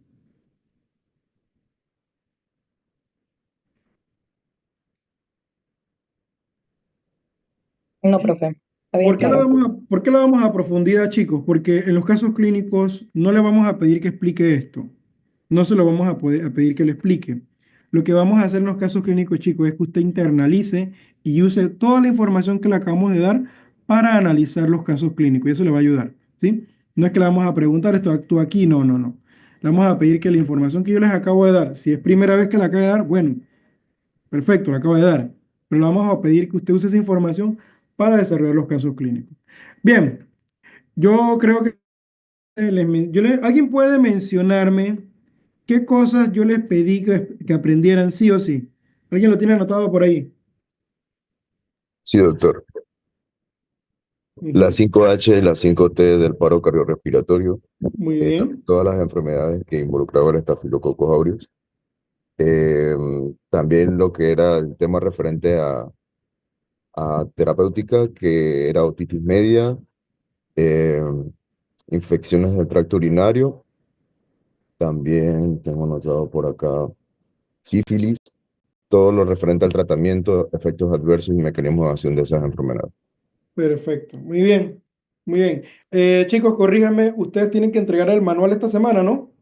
No, profe, está bien claro. ¿Por qué lo vamos a profundidad, chicos? Porque en los casos clínicos no le vamos a pedir que explique esto. No se lo vamos a pedir que lo explique. Lo que vamos a hacer en los casos clínicos, chicos, es que usted internalice y use toda la información que le acabamos de dar para analizar los casos clínicos. Y eso le va a ayudar, ¿sí? No es que le vamos a preguntar esto actúa aquí, no, no, no. Le vamos a pedir que la información que yo les acabo de dar, si es primera vez que la acabo de dar, bueno, perfecto, la acabo de dar. Pero le vamos a pedir que usted use esa información para desarrollar los casos clínicos. Bien, yo creo que ¿alguien puede mencionarme qué cosas yo les pedí que aprendieran sí o sí? ¿Alguien lo tiene anotado por ahí? Sí, doctor. La Ujú. 5H y la 5T del paro cardiorrespiratorio, Muy también bien. todas las enfermedades que involucraban el Staphylococcus aureus. Eh, También lo que era el tema referente a terapéutica, que era otitis media, eh, infecciones del tracto urinario. También tengo anotado por acá sífilis, todo lo referente al tratamiento, efectos adversos y mecanismos de acción de esas enfermedades. Perfecto. Muy bien. Muy bien. Chicos, corríjanme. Ustedes tienen que entregar el manual esta semana, ¿no?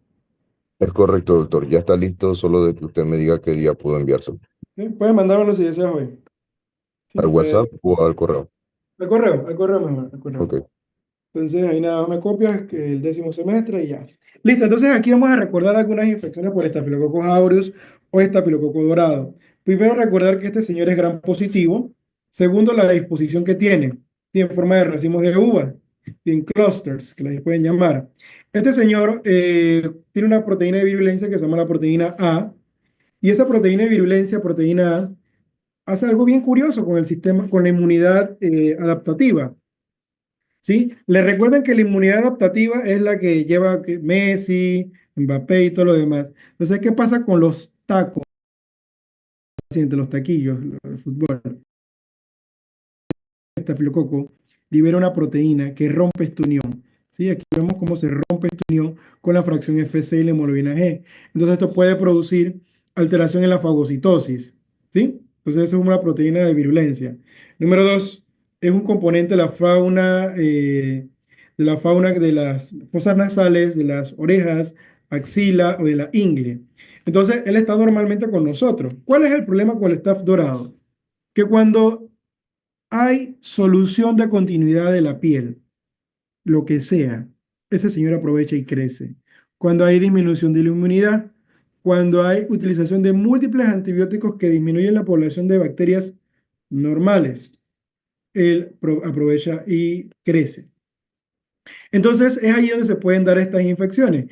Es correcto, doctor. Ya está listo, solo de que usted me diga qué día puedo enviárselo. Sí, pueden mandármelo si deseas hoy. Sí, ¿Al WhatsApp o al correo? al correo mejor, al correo. Ok. Entonces ahí nada más me copias que el 10º semestre y ya. Listo, entonces aquí vamos a recordar algunas infecciones por Staphylococcus aureus o estafilococo dorado. Primero recordar que este señor es gram positivo. Segundo, la disposición que tiene. Tiene forma de racimos de uva, tiene clusters, que les pueden llamar. Este señor tiene una proteína de virulencia que se llama la proteína A. Y esa proteína de virulencia, proteína A, hace algo bien curioso con el sistema, con la inmunidad adaptativa. ¿Sí? Le recuerdan que la inmunidad adaptativa es la que lleva Messi, Mbappé y todo lo demás. Entonces, ¿qué pasa con los tacos, los taquillos, el fútbol? Estafilococo libera una proteína que rompe esta unión. ¿Sí? Aquí vemos cómo se rompe esta unión con la fracción FC y la hemoglobina G. Entonces, esto puede producir alteración en la fagocitosis. ¿Sí? Entonces, eso es una proteína de virulencia. Número dos, es un componente de la fauna de las fosas nasales, de las orejas, axila o de la ingle. Entonces, él está normalmente con nosotros. ¿Cuál es el problema con el staph dorado? Que cuando hay solución de continuidad de la piel, lo que sea, ese señor aprovecha y crece. Cuando hay disminución de la inmunidad, cuando hay utilización de múltiples antibióticos que disminuyen la población de bacterias normales, él aprovecha y crece. Entonces es ahí donde se pueden dar estas infecciones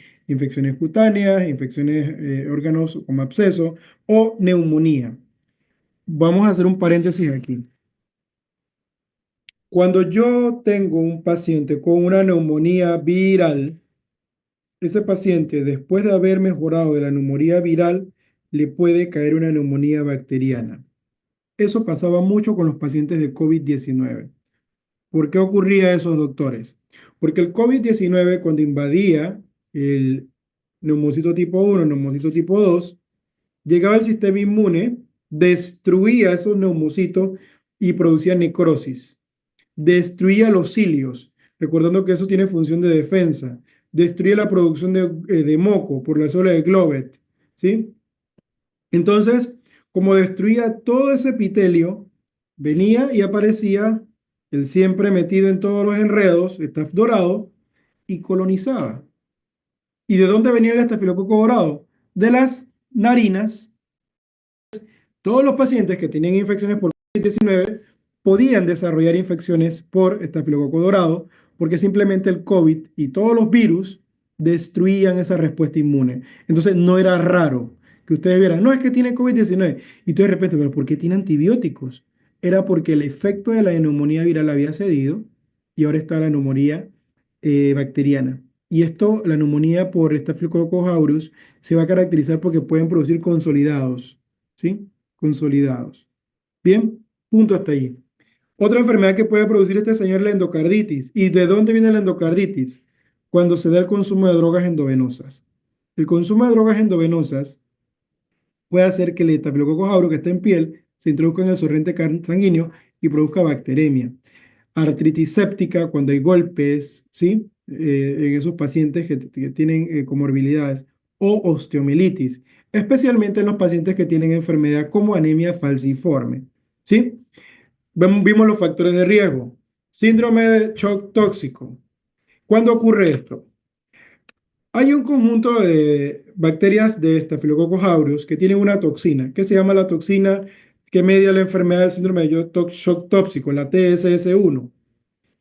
cutáneas, infecciones órganos como absceso o neumonía. Vamos a hacer un paréntesis aquí. Cuando yo tengo un paciente con una neumonía viral, ese paciente, después de haber mejorado de la neumonía viral, le puede caer una neumonía bacteriana. Eso pasaba mucho con los pacientes de COVID-19. ¿Por qué ocurría eso, doctores? Porque el COVID-19, cuando invadía el neumocito tipo 1, neumocito tipo 2, llegaba al sistema inmune, destruía esos neumocitos y producía necrosis. Destruía los cilios, recordando que eso tiene función de defensa. Destruía la producción de moco por la célula de Glovet, ¿sí? Entonces, como destruía todo ese epitelio, venía y aparecía el siempre metido en todos los enredos, staph dorado, y colonizaba. ¿Y de dónde venía el estafilococo dorado? De las narinas. Todos los pacientes que tenían infecciones por COVID-19 podían desarrollar infecciones por estafilococo dorado porque simplemente el COVID y todos los virus destruían esa respuesta inmune. Entonces no era raro que ustedes vieran, no es que tiene COVID-19 y tú de repente, pero ¿por qué tiene antibióticos? Era porque el efecto de la neumonía viral había cedido y ahora está la neumonía bacteriana. Y esto, la neumonía por Staphylococcus aureus, se va a caracterizar porque pueden producir consolidados, ¿sí? Consolidados. Bien, punto hasta ahí. Otra enfermedad que puede producir este señor es la endocarditis. ¿Y de dónde viene la endocarditis? Cuando se da el consumo de drogas endovenosas. El consumo de drogas endovenosas puede hacer que el Staphylococcus aureus que está en piel se introduzca en el torrente sanguíneo y produzca bacteremia. Artritis séptica, cuando hay golpes, ¿sí? En esos pacientes que tienen comorbilidades. O osteomielitis, especialmente en los pacientes que tienen enfermedad como anemia falciforme, ¿sí? Vimos los factores de riesgo. Síndrome de shock tóxico. ¿Cuándo ocurre esto? Hay un conjunto de bacterias de Staphylococcus aureus que tienen una toxina, que se llama la toxina que media la enfermedad del síndrome de shock tóxico, la TSS1.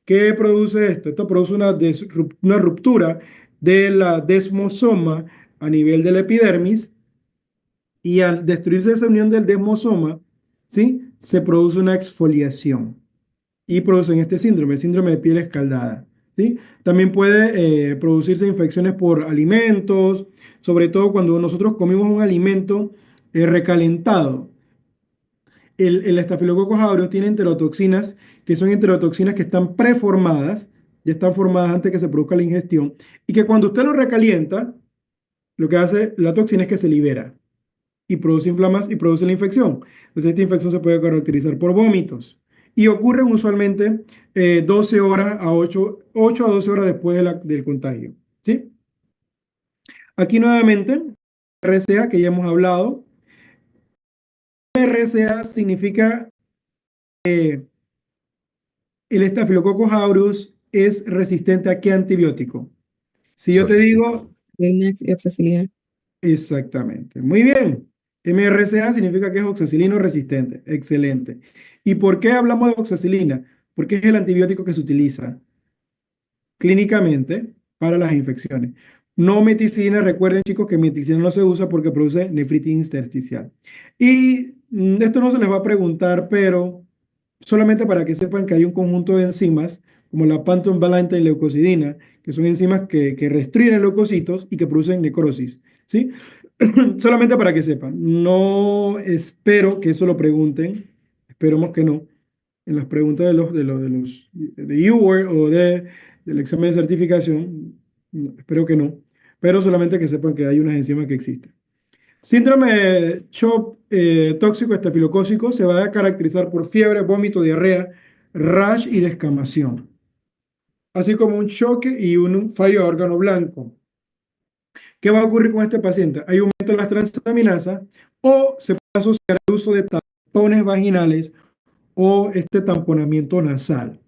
¿Qué produce esto? Esto produce una ruptura de la desmosoma a nivel de la epidermis y al destruirse esa unión del desmosoma, ¿sí? Se produce una exfoliación y producen este síndrome, el síndrome de piel escaldada, ¿sí? También puede producirse infecciones por alimentos, sobre todo cuando nosotros comimos un alimento recalentado. El Staphylococcus aureus tiene enterotoxinas, que son enterotoxinas que están preformadas, ya están formadas antes que se produzca la ingestión, y que cuando usted lo recalienta, lo que hace la toxina es que se libera y produce inflamación y produce la infección. Entonces, esta infección se puede caracterizar por vómitos y ocurren usualmente 12 horas a 8 a 12 horas después del contagio. ¿Sí? Aquí nuevamente, RCA, que ya hemos hablado. RCA significa el Staphylococcus aureus es resistente a qué antibiótico. Si yo te digo, Rednex y oxacilina. exactamente. Muy bien. MRCA significa que es oxacilino resistente. Excelente. ¿Y por qué hablamos de oxacilina? Porque es el antibiótico que se utiliza clínicamente para las infecciones. No meticilina, recuerden chicos que meticilina no se usa porque produce nefritis intersticial. Y Esto no se les va a preguntar, pero solamente para que sepan que hay un conjunto de enzimas, como la Panton Valenta y leucocidina, que son enzimas que restringen leucocitos y que producen necrosis, ¿sí? Solamente para que sepan. No espero que eso lo pregunten, esperemos que no. En las preguntas de UWER o del examen de certificación, espero que no, pero solamente que sepan que hay unas enzimas que existen. Síndrome de shock tóxico estafilocócico se va a caracterizar por fiebre, vómito, diarrea, rash y descamación, así como un choque y un fallo de órgano blanco. ¿Qué va a ocurrir con este paciente? Hay aumento en las transaminasas o se puede asociar al uso de tampones vaginales o este tamponamiento nasal.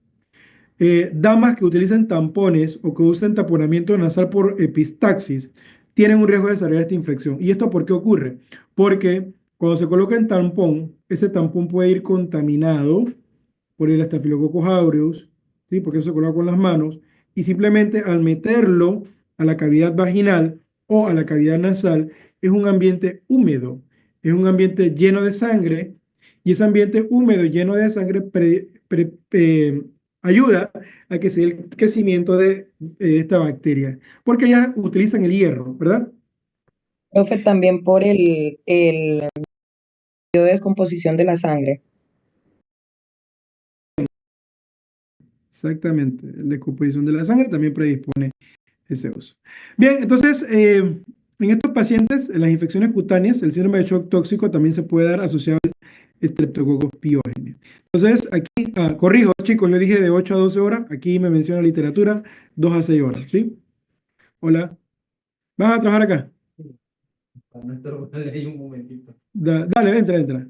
Damas que utilicen tampones o que usen taponamiento nasal por epistaxis tienen un riesgo de desarrollar esta infección. ¿Y esto por qué ocurre? Porque cuando se coloca el tampón, ese tampón puede ir contaminado por el Staphylococcus aureus, ¿sí? Porque eso se coloca con las manos, y simplemente al meterlo a la cavidad vaginal o a la cavidad nasal, es un ambiente húmedo, es un ambiente lleno de sangre, y ese ambiente húmedo y lleno de sangre ayuda a que se dé el crecimiento de esta bacteria, porque ellas utilizan el hierro, ¿verdad? Profe, también por el de descomposición de la sangre. Exactamente, la descomposición de la sangre también predispone ese uso. Bien, entonces, en estos pacientes, en las infecciones cutáneas, el síndrome de shock tóxico también se puede dar asociado al Streptococcus pyogenes. Entonces, aquí, corrijo, chicos, yo dije de 8 a 12 horas, aquí me menciona literatura, 2 a 6 horas, ¿sí? Hola, ¿vas a trabajar acá? Dale, entra, entra.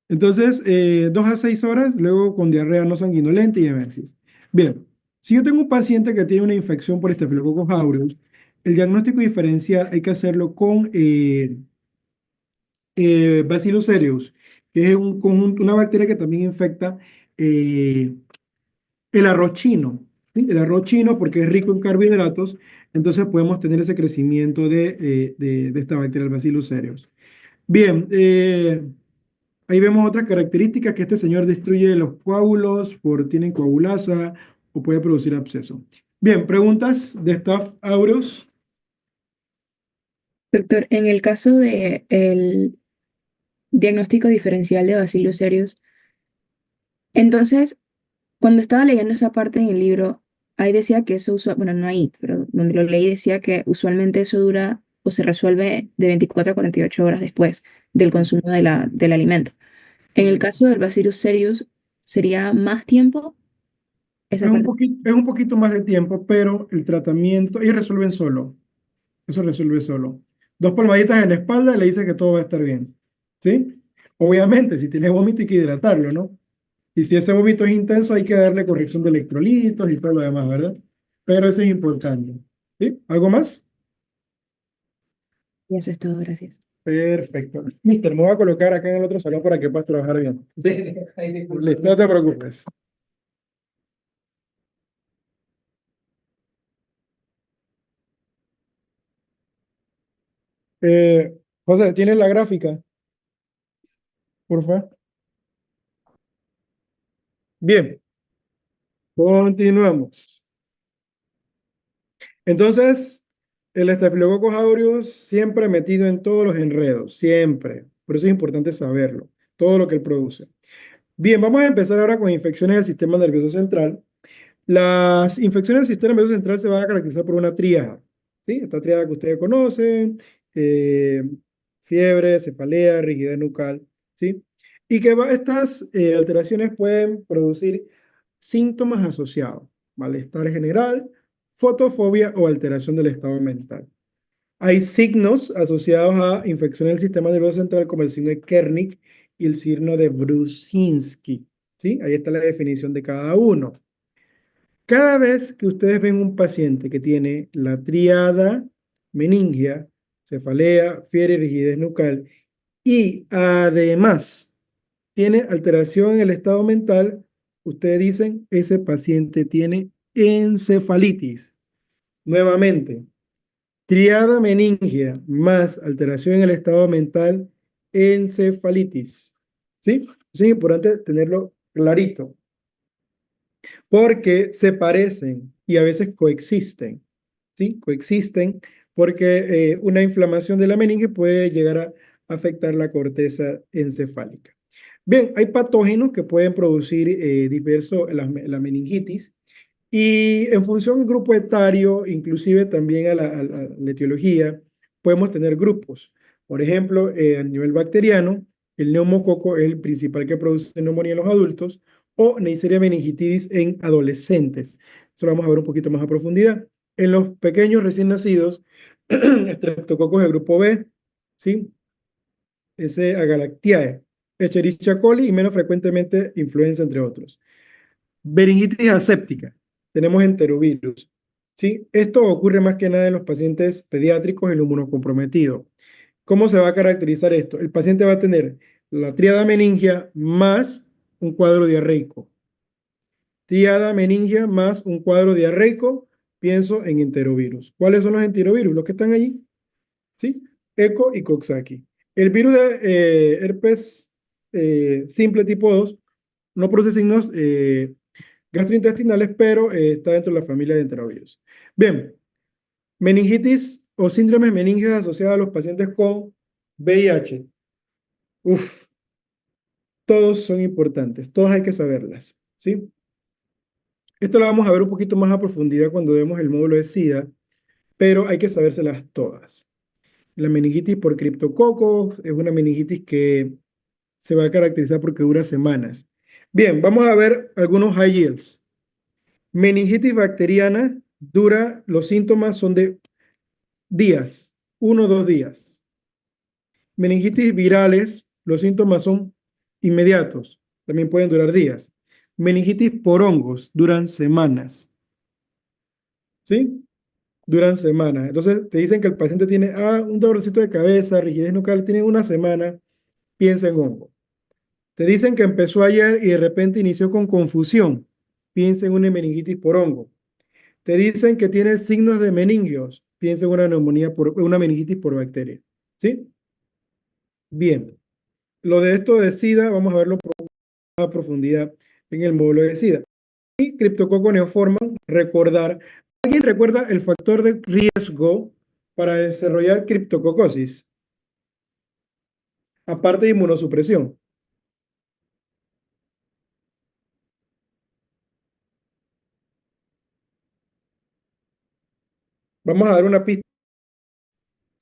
Entonces, 2 a 6 horas, luego con diarrea no sanguinolenta y emesis. Bien, si yo tengo un paciente que tiene una infección por Staphylococcus aureus, el diagnóstico diferencial hay que hacerlo con Bacillus cereus, que es un conjunto, una bacteria que también infecta eh, el arroz chino. ¿Sí? El arroz chino, porque es rico en carbohidratos, entonces podemos tener ese crecimiento de esta bacteria, el Bacillus cereus. Bien, ahí vemos otras características que este señor destruye los coágulos, tienen coagulasa o puede producir absceso. Bien, preguntas de Staph aureus. Doctor, en el caso de el diagnóstico diferencial de Bacillus cereus, entonces, cuando estaba leyendo esa parte en el libro, ahí decía que eso usual, bueno, no ahí, pero donde lo leí decía que usualmente eso dura o se resuelve de 24 a 48 horas después del consumo del alimento. En el caso del Bacillus cereus, ¿sería más tiempo esa parte? Es un poquito más de tiempo, pero el tratamiento, ellos resuelven solo. Eso resuelve solo. 2 palmaditas en la espalda y le dice que todo va a estar bien. ¿Sí? Obviamente, si tiene vómito hay que hidratarlo, ¿no? Y si ese vómito es intenso, hay que darle corrección de electrolitos y todo lo demás, ¿verdad? Pero eso es importante. ¿Sí? ¿Algo más? Y eso es todo, gracias. Perfecto. Mister, me voy a colocar acá en el otro salón para que puedas trabajar bien. Listo, no te preocupes. José, ¿tienes la gráfica? Por favor. Bien, continuamos. Entonces, el Staphylococcus aureus siempre metido en todos los enredos, siempre. Por eso es importante saberlo, todo lo que él produce. Bien, vamos a empezar ahora con infecciones del sistema nervioso central. Las infecciones del sistema nervioso central se van a caracterizar por una tríada, ¿sí? Esta tríada que ustedes conocen, eh, fiebre, cefalea, rigidez nucal, ¿sí? Y que estas alteraciones pueden producir síntomas asociados, malestar general, fotofobia o alteración del estado mental. Hay signos asociados a infecciones del sistema nervioso central como el signo de Kernick y el signo de Brusinski, ¿sí? Ahí está la definición de cada uno. Cada vez que ustedes ven un paciente que tiene la tríada meningia, cefalea, fiebre y rigidez nucal, y además tiene alteración en el estado mental, ustedes dicen, ese paciente tiene encefalitis. Nuevamente, triada meningia más alteración en el estado mental encefalitis. ¿Sí? Es importante tenerlo clarito, porque se parecen y a veces coexisten. ¿Sí? Coexisten porque una inflamación de la meninge puede llegar a afectar la corteza encefálica. Bien, hay patógenos que pueden producir la meningitis y en función del grupo etario, inclusive también a la etiología, podemos tener grupos. Por ejemplo, a nivel bacteriano, el neumococo es el principal que produce neumonía en los adultos o Neisseria meningitidis en adolescentes. Eso lo vamos a ver un poquito más a profundidad. En los pequeños recién nacidos, estreptococos de grupo B, ¿sí? Ese Agalactiae, Escherichia coli y menos frecuentemente influenza, entre otros. Meningitis aséptica, tenemos enterovirus, ¿sí? Esto ocurre más que nada en los pacientes pediátricos, el inmunocomprometido. ¿Cómo se va a caracterizar esto? El paciente va a tener la tríada meningia más un cuadro diarreico. Tríada meningia más un cuadro diarreico, pienso en enterovirus. ¿Cuáles son los enterovirus? Los que están allí, ¿sí? Eco y Coxsackie. El virus de herpes simple tipo 2 no produce signos gastrointestinales, pero está dentro de la familia de enterovirus. Bien, meningitis o síndrome meningea asociada a los pacientes con VIH. Uf, todos son importantes, todos hay que saberlas, ¿sí? Esto lo vamos a ver un poquito más a profundidad cuando vemos el módulo de SIDA, pero hay que sabérselas todas. La meningitis por criptococos es una meningitis que se va a caracterizar porque dura semanas. Bien, vamos a ver algunos high yields. Meningitis bacteriana dura, los síntomas son de días, 1 o 2 días. Meningitis virales, los síntomas son inmediatos, también pueden durar días. Meningitis por hongos duran semanas. ¿Sí? Duran semanas. Entonces te dicen que el paciente tiene un dolorcito de cabeza, rigidez nucal, tiene una semana, piensa en hongo. Te dicen que empezó ayer y de repente inició con confusión, piensa en una meningitis por hongo. Te dicen que tiene signos de meningios, piensa en una neumonía una meningitis por bacteria. ¿Sí? Bien. Lo de esto de SIDA, vamos a verlo a profundidad en el módulo de SIDA. Y Cryptococcus neoformans, recordar. ¿Alguien recuerda el factor de riesgo para desarrollar criptococosis? Aparte de inmunosupresión. Vamos a dar una pista.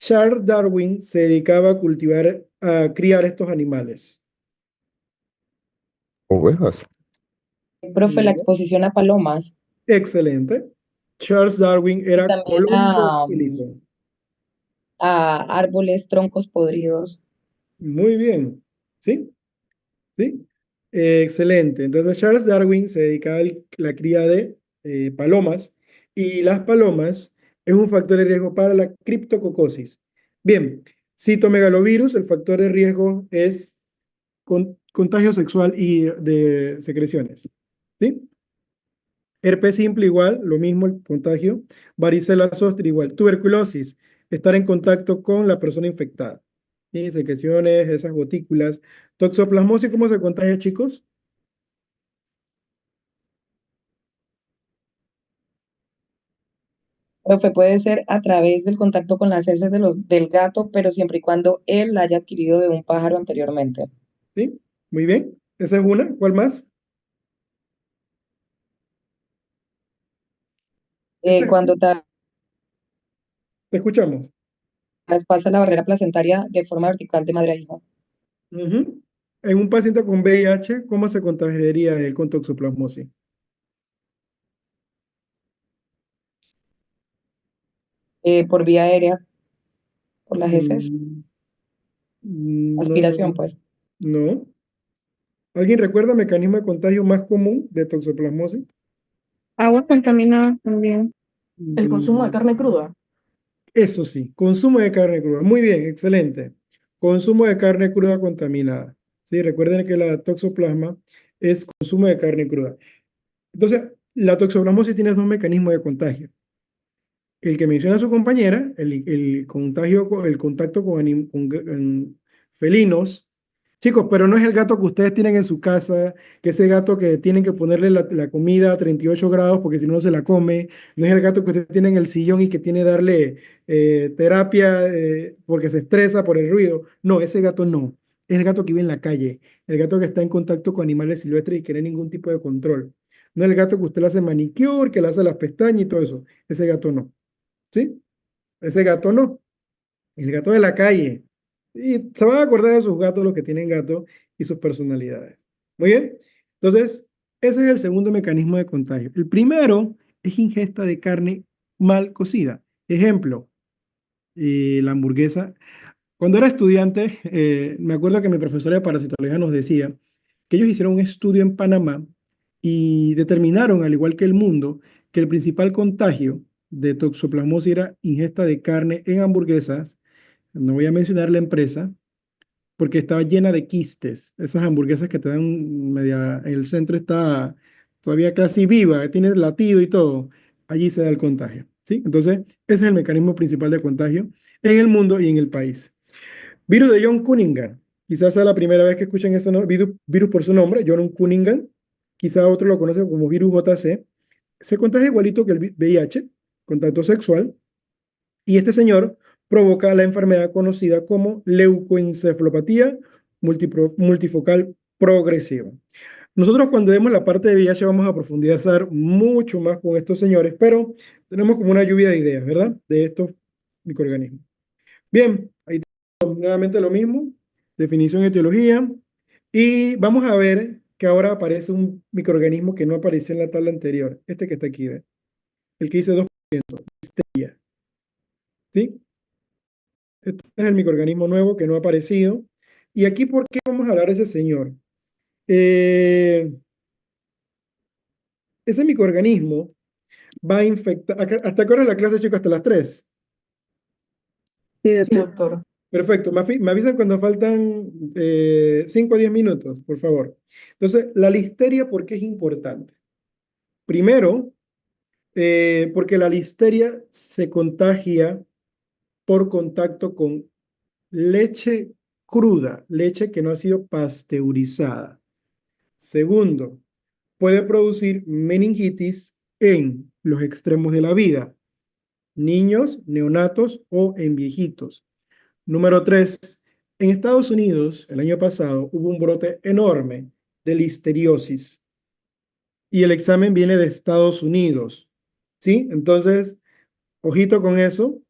Charles Darwin se dedicaba a criar estos animales. Ovejas. Profe, la No. exposición a palomas Excelente. Charles Darwin y era también Columbo Philippe. a árboles, troncos podridos. Muy bien. ¿Sí? ¿Sí? Excelente. Entonces Charles Darwin se dedicaba a la cría de palomas y las palomas es un factor de riesgo para la criptococosis. Bien, citomegalovirus, el factor de riesgo es contagio sexual y de secreciones. ¿Sí? Herpes simple igual, lo mismo el contagio. Varicela zoster igual. Tuberculosis, estar en contacto con la persona infectada. ¿Sí? Secreciones, esas gotículas. Toxoplasmosis, ¿cómo se contagia, chicos? Profe, puede ser a través del contacto con las heces del gato, pero siempre y cuando él la haya adquirido de un pájaro anteriormente. ¿Sí? Muy bien. Esa es una. ¿Cuál más? Esa es Cuando Te escuchamos. traspasa la barrera placentaria de forma vertical de madre a hijo. Ujú. En un paciente con VIH, ¿cómo se contagiaría él con toxoplasmosis? Por vía aérea, por las heces, Mm, aspiración, no, pues. no. ¿Alguien recuerda el mecanismo de contagio más común de toxoplasmosis? Aguas contaminadas también. El consumo de Mm, carne cruda. Eso sí, consumo de carne cruda. Muy bien, excelente. Consumo de carne cruda contaminada. Sí, recuerden que la toxoplasma es consumo de carne cruda. Entonces, la toxoplasmosis tiene dos mecanismos de contagio. El que menciona su compañera, el contagio, el contacto con felinos. Chicos, pero no es el gato que ustedes tienen en su casa, que ese gato que tienen que ponerle la comida a 38 grados porque si no no se la come. No es el gato que ustedes tienen en el sillón y que tiene que darle terapia porque se estresa por el ruido. No, ese gato no. Es el gato que vive en la calle, el gato que está en contacto con animales silvestres y que no hay ningún tipo de control. No es el gato que usted le hace manicure, que le hace las pestañas y todo eso. Ese gato no. ¿Sí? Ese gato no. El gato de la calle. Y se van a acordar de sus gatos, los que tienen gatos y sus personalidades. Muy bien. Entonces, ese es el segundo mecanismo de contagio. El primero es ingesta de carne mal cocida. Ejemplo, la hamburguesa. Cuando era estudiante, me acuerdo que mi profesora de parasitología nos decía que ellos hicieron un estudio en Panamá y determinaron, al igual que el mundo, que el principal contagio de toxoplasmosis era ingesta de carne en hamburguesas. No voy a mencionar la empresa porque estaba llena de quistes. Esas hamburguesas que te dan media, en el centro está todavía casi viva, tiene latido y todo. Allí se da el contagio. ¿Sí? Entonces, ese es el mecanismo principal de contagio en el mundo y en el país. Virus de John Cunningham. Quizás sea la primera vez que escuchen ese virus por su nombre, John Cunningham. Quizás otro lo conocen como virus JC. Se contagia igualito que el VIH, contacto sexual. Y este señor provoca la enfermedad conocida como leucoencefalopatía multifocal progresiva. Nosotros cuando vemos la parte de VIH vamos a profundizar mucho más con estos señores, pero tenemos como una lluvia de ideas, ¿verdad? De estos microorganismos. Bien, ahí tenemos nuevamente lo mismo, definición y etiología, y vamos a ver que ahora aparece un microorganismo que no apareció en la tabla anterior, este que está aquí, ¿ve? El que dice 2%, Listeria, ¿sí? Este es el microorganismo nuevo que no ha aparecido. Y aquí, ¿por qué vamos a hablar de ese señor? Eh, ese microorganismo va a infectar. ¿Hasta qué hora es la clase, chicos? Hasta las 3. Sí, Sí, doctor. doctor. Perfecto. Me avisan cuando faltan 5 o 10 minutos, por favor. Entonces, la listeria, ¿por qué es importante? Primero, porque la listeria se contagia por contacto con leche cruda, leche que no ha sido pasteurizada. Segundo, puede producir meningitis en los extremos de la vida, niños, neonatos o en viejitos. Número 3, en Estados Unidos, el año pasado, hubo un brote enorme de listeriosis y el examen viene de Estados Unidos. ¿Sí? Entonces, ojito con eso,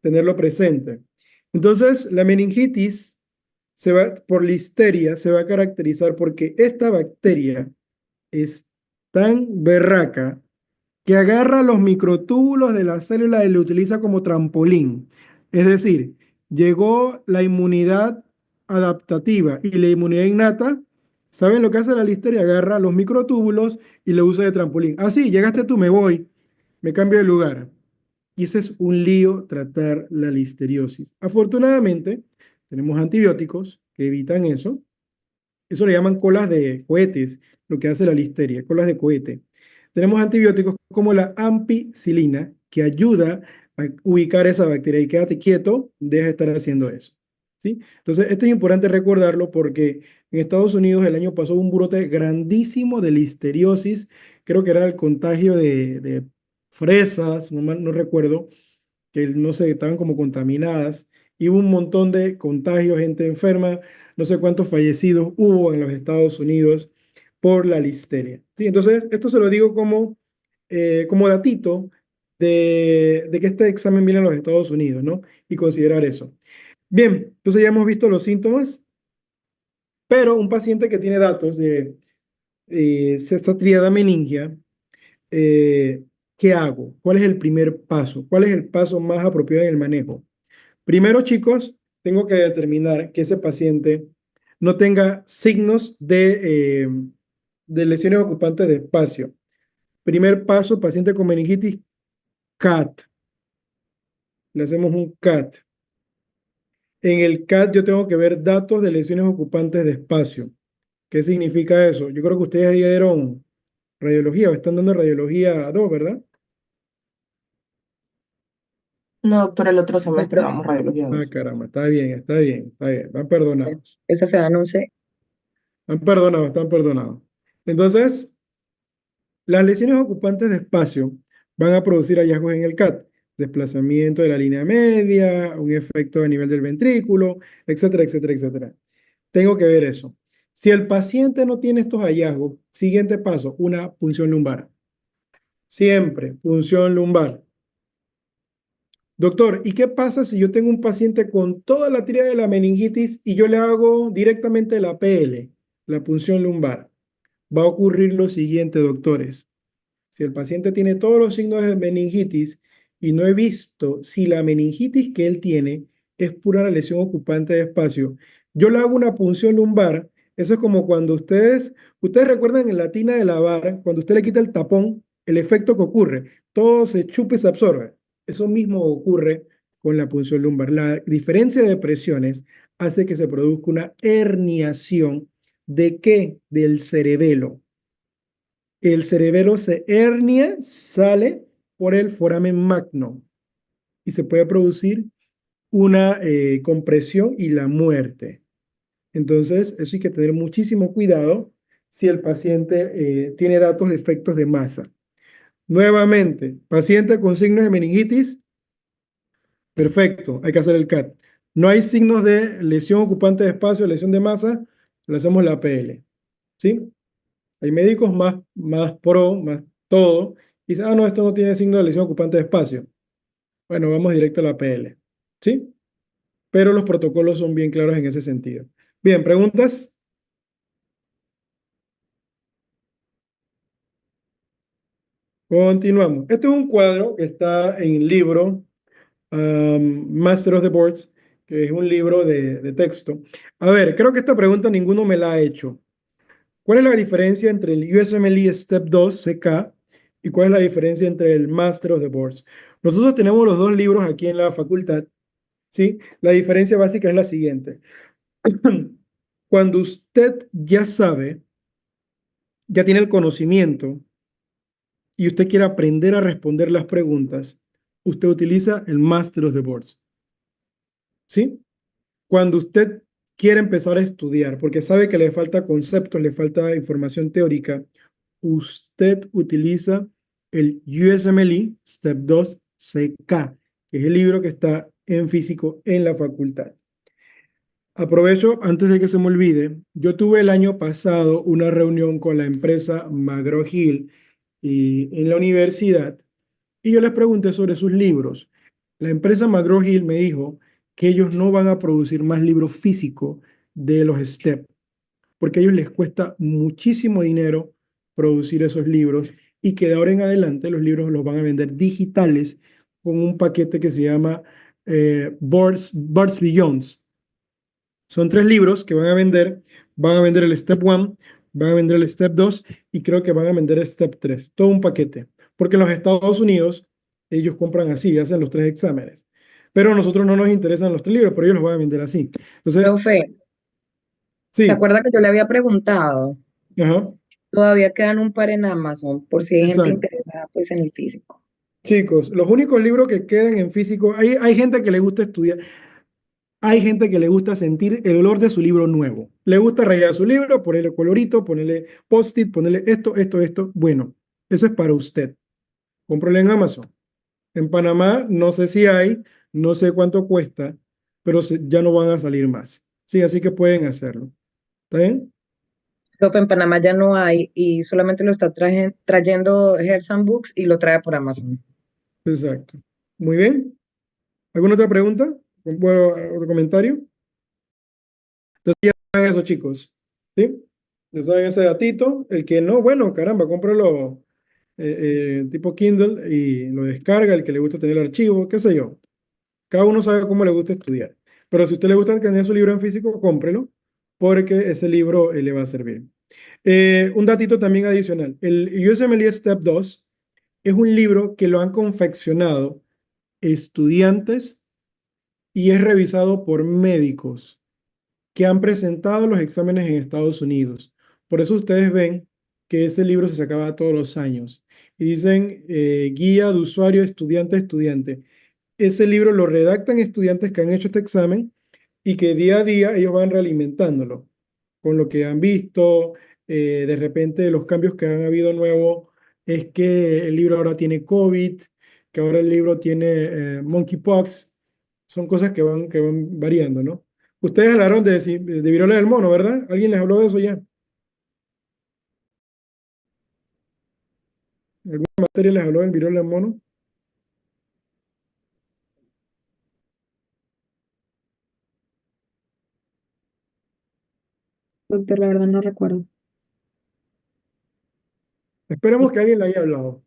tenerlo presente. Entonces, la meningitis por listeria se va a caracterizar porque esta bacteria es tan berraca que agarra los microtúbulos de la célula y lo utiliza como trampolín. Es decir, llegó la inmunidad adaptativa y la inmunidad innata. ¿Saben lo que hace la listeria? Agarra los microtúbulos y lo usa de trampolín. Ah, sí, llegaste tú, me voy, me cambio de lugar. Y ese es un lío tratar la listeriosis. Afortunadamente, tenemos antibióticos que evitan eso. Eso le llaman colas de cohetes, lo que hace la listeria, colas de cohete. Tenemos antibióticos como la ampicilina, que ayuda a ubicar esa bacteria y quédate quieto, deja de estar haciendo eso. ¿Sí? Entonces, esto es importante recordarlo porque en Estados Unidos el año pasado hubo un brote grandísimo de listeriosis, creo que era el contagio de fresas, no recuerdo, que no sé, estaban como contaminadas, y hubo un montón de contagios, gente enferma, no sé cuántos fallecidos hubo en los Estados Unidos por la listeria. ¿Sí? Entonces, esto se lo digo como datito de que este examen viene a los Estados Unidos, ¿no? Y considerar eso. Bien, entonces ya hemos visto los síntomas, pero un paciente que tiene datos de esta tríada meningia, ¿qué hago? ¿Cuál es el primer paso? ¿Cuál es el paso más apropiado en el manejo? Primero, chicos, tengo que determinar que ese paciente no tenga signos de lesiones ocupantes de espacio. Primer paso, paciente con meningitis, CAT. Le hacemos un CAT. En el CAT yo tengo que ver datos de lesiones ocupantes de espacio. ¿Qué significa eso? Yo creo que ustedes dieron radiología o están dando radiología 2, ¿verdad? No, doctor, el otro semestre profe. damos radiología Ah, 2. caramba, está bien, está bien, está bien. Están perdonados. Esa se da en 11. Están perdonados, están perdonados. Entonces, las lesiones ocupantes de espacio van a producir hallazgos en el CAT, desplazamiento de la línea media, un efecto a nivel del ventrículo, etcétera, etcétera, etcétera. Tengo que ver eso. Si el paciente no tiene estos hallazgos, siguiente paso, una punción lumbar. Siempre, punción lumbar. Doctor, ¿y qué pasa si yo tengo un paciente con toda la tríada de la meningitis y yo le hago directamente la PL, la punción lumbar? Va a ocurrir lo siguiente, doctores. Si el paciente tiene todos los signos de meningitis y no he visto si la meningitis que él tiene es pura lesión ocupante de espacio, yo le hago una punción lumbar. Eso es como cuando ustedes recuerdan en la tina de lavar, cuando usted le quita el tapón, el efecto que ocurre, todo se chupa y se absorbe. Eso mismo ocurre con la punción lumbar. La diferencia de presiones hace que se produzca una herniación. ¿De qué? Del cerebelo. El cerebelo se hernia, sale por el foramen magno y se puede producir una compresión y la muerte. Entonces, eso hay que tener muchísimo cuidado si el paciente tiene datos de efectos de masa. Nuevamente, paciente con signos de meningitis, perfecto, hay que hacer el CAT. No hay signos de lesión ocupante de espacio, lesión de masa, le hacemos la PL. ¿Sí? Hay médicos más pro, más todo, y dicen, ah, no, esto no tiene signo de lesión ocupante de espacio. Bueno, vamos directo a la PL. ¿Sí? Pero los protocolos son bien claros en ese sentido. Bien, ¿preguntas? Continuamos. Este es un cuadro que está en el libro Master of the Boards, que es un libro de texto. A ver, creo que esta pregunta ninguno me la ha hecho. ¿Cuál es la diferencia entre el USMLE Step 2 CK y cuál es la diferencia entre el Master of the Boards? Nosotros tenemos los dos libros aquí en la facultad, ¿sí? La diferencia básica es la siguiente. Cuando usted ya sabe, ya tiene el conocimiento y usted quiere aprender a responder las preguntas, usted utiliza el Master of the Boards, ¿sí? Cuando usted quiere empezar a estudiar, porque sabe que le falta conceptos, le falta información teórica, usted utiliza el USMLE Step 2 CK, que es el libro que está en físico en la facultad. Aprovecho, antes de que se me olvide, yo tuve el año pasado una reunión con la empresa McGraw-Hill en la universidad y yo les pregunté sobre sus libros. La empresa McGraw-Hill me dijo que ellos no van a producir más libros físicos de los STEP, porque a ellos les cuesta muchísimo dinero producir esos libros y que de ahora en adelante los libros los van a vender digitales con un paquete que se llama Boards Beyond. Son 3 libros que van a vender el Step 1, van a vender el Step 2 y creo que van a vender el Step 3, todo un paquete, porque en los Estados Unidos ellos compran así, hacen los 3 exámenes. Pero a nosotros no nos interesan los 3 libros, pero ellos los van a vender así. Entonces, Profe, ¿se sí, acuerda que yo le había preguntado? ajá, Todavía quedan un par en Amazon, por si hay gente exacto. interesada pues en el físico. Chicos, los únicos libros que quedan en físico, hay gente que le gusta estudiar, hay gente que le gusta sentir el olor de su libro nuevo. Le gusta rayar su libro, ponerle colorito, ponerle post-it, ponerle esto, esto, esto. Bueno, eso es para usted. Cómpralo en Amazon. En Panamá no sé si hay, no sé cuánto cuesta, pero ya no van a salir más. Sí, así que pueden hacerlo. ¿Está bien? Profe, en Panamá ya no hay y solamente lo está trayendo Gersan Books y lo trae por Amazon. Exacto. Muy bien. ¿Alguna otra pregunta? Bueno, ¿otro comentario? Entonces ya saben eso, chicos. ¿Sí? Ya saben ese datito. El que no, bueno, caramba, cómpralo tipo Kindle y lo descarga, el que le gusta tener el archivo, qué sé yo. Cada uno sabe cómo le gusta estudiar. Pero si a usted le gusta tener su libro en físico, cómprelo, porque ese libro le va a servir. Un datito también adicional. El USMLE Step 2 es un libro que lo han confeccionado estudiantes y es revisado por médicos que han presentado los exámenes en Estados Unidos. Por eso ustedes ven que ese libro se sacaba todos los años. Y dicen guía de usuario estudiante. ese libro lo redactan estudiantes que han hecho este examen y que día a día ellos van realimentándolo con lo que han visto. De repente los cambios que han habido nuevos es que el libro ahora tiene COVID, que ahora el libro tiene monkeypox. Son cosas que van variando, ¿no? Ustedes hablaron de viruela del mono, ¿verdad? ¿Alguien les habló de eso ya? ¿Alguna materia les habló del viruela del mono? Doctor, la verdad no recuerdo. Esperemos que alguien le haya hablado.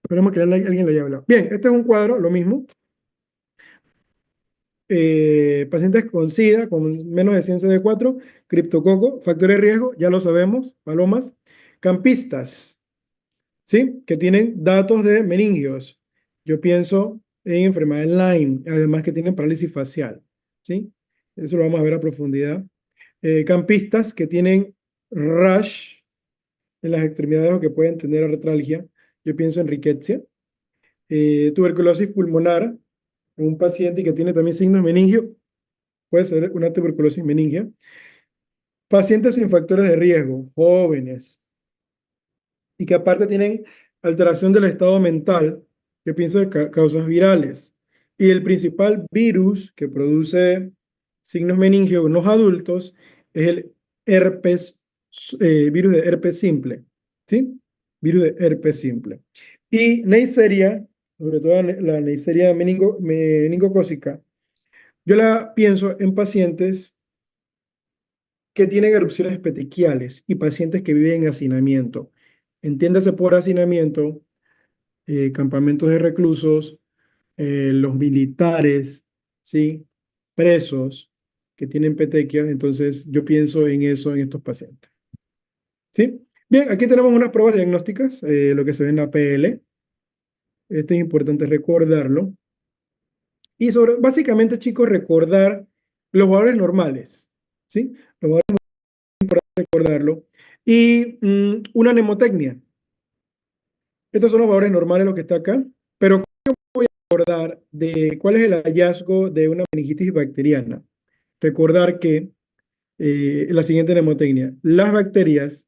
Esperemos que alguien le haya hablado. Bien, este es un cuadro, lo mismo. Pacientes con SIDA, con menos de 100 CD4, criptococo, factores de riesgo, ya lo sabemos, palomas. Campistas, ¿sí? Que tienen datos de meningios. Yo pienso en enfermedad de Lyme, además que tienen parálisis facial, ¿sí? Eso lo vamos a ver a profundidad. Campistas que tienen rash en las extremidades o que pueden tener artralgia. Yo pienso en rickettsia. Tuberculosis pulmonar, un paciente que tiene también signos de meningio, puede ser una tuberculosis meningia. Pacientes sin factores de riesgo, jóvenes, y que aparte tienen alteración del estado mental, que pienso de causas virales. Y el principal virus que produce signos meningios en los adultos es el herpes, virus de herpes simple, ¿sí? Virus de herpes simple. Y Neisseria, sobre todo la Neisseria meningocócica, yo la pienso en pacientes que tienen erupciones petequiales y pacientes que viven en hacinamiento. Entiéndase por hacinamiento, campamentos de reclusos, los militares, ¿sí? Presos que tienen petequias. Entonces, yo pienso en eso en estos pacientes. ¿Sí? Bien, aquí tenemos unas pruebas diagnósticas, lo que se ve en la PL. Este es importante recordarlo. Y básicamente, chicos, recordar los valores normales, ¿sí? Los valores recordarlo. Y una mnemotecnia. Estos son los valores normales, lo que está acá. Pero recordar de cuál es el hallazgo de una meningitis bacteriana. Recordar que la siguiente mnemotecnia. Las bacterias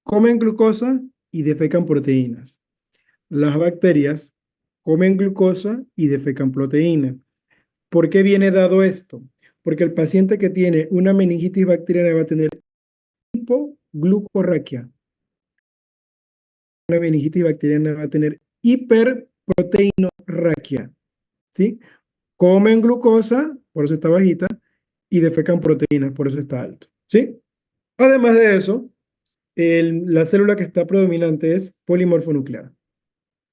comen glucosa y defecan proteínas. Las bacterias comen glucosa y defecan proteínas. ¿Por qué viene dado esto? Porque el paciente que tiene una meningitis bacteriana va a tener hipoglucorraquia. Una meningitis bacteriana va a tener hiperproteinorraquia, ¿sí? Comen glucosa, por eso está bajita, y defecan proteínas, por eso está alto, ¿sí? Además de eso, la célula que está predominante es polimorfonuclear.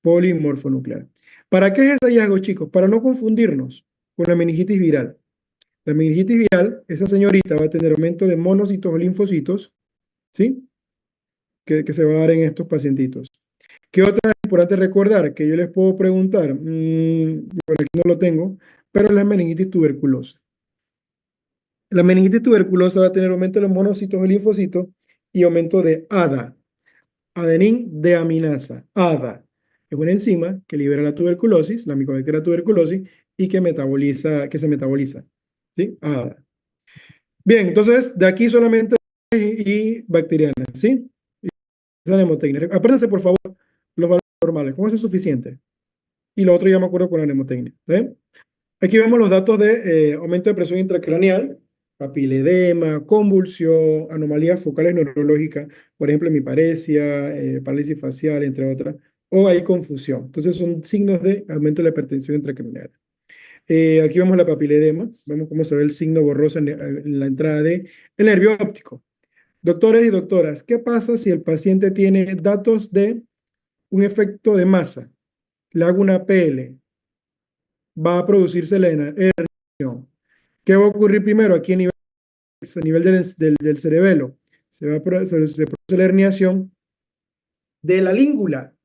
Polimorfonuclear. ¿Para qué es ese hallazgo, chicos? Para no confundirnos con la meningitis viral. La meningitis viral, esa señorita va a tener aumento de monocitos o linfocitos, ¿sí? Que se va a dar en estos pacientitos. ¿Qué otra es importante recordar? Que yo les puedo preguntar, por aquí no lo tengo, pero la meningitis tuberculosa. La meningitis tuberculosa va a tener aumento de los monocitos o linfocitos y aumento de ADA, adenín deaminasa. ADA es una enzima que libera la tuberculosis, la micobacteria tuberculosis, y que se metaboliza. ¿Sí? ADA. Bien, entonces de aquí solamente y bacteriana, ¿sí? Esa es la mnemotecnia. Apréndanse, por favor, los valores normales. ¿Cómo eso es suficiente? Y lo otro ya me acuerdo con la mnemotecnia. ¿Sí? Aquí vemos los datos de aumento de presión intracraneal, papiledema, convulsión, anomalías focales neurológicas, por ejemplo, hemiparesia, parálisis facial, entre otras, o hay confusión. Entonces son signos de aumento de la hipertensión intracraneal. Aquí vemos la papiledema, vemos cómo se ve el signo borroso en la entrada del nervio óptico. Doctores y doctoras, ¿qué pasa si el paciente tiene datos de un efecto de masa? Le hago una PL, va a producirse la herniación. ¿Qué va a ocurrir primero? Aquí a nivel del cerebelo se produce la herniación de la língula,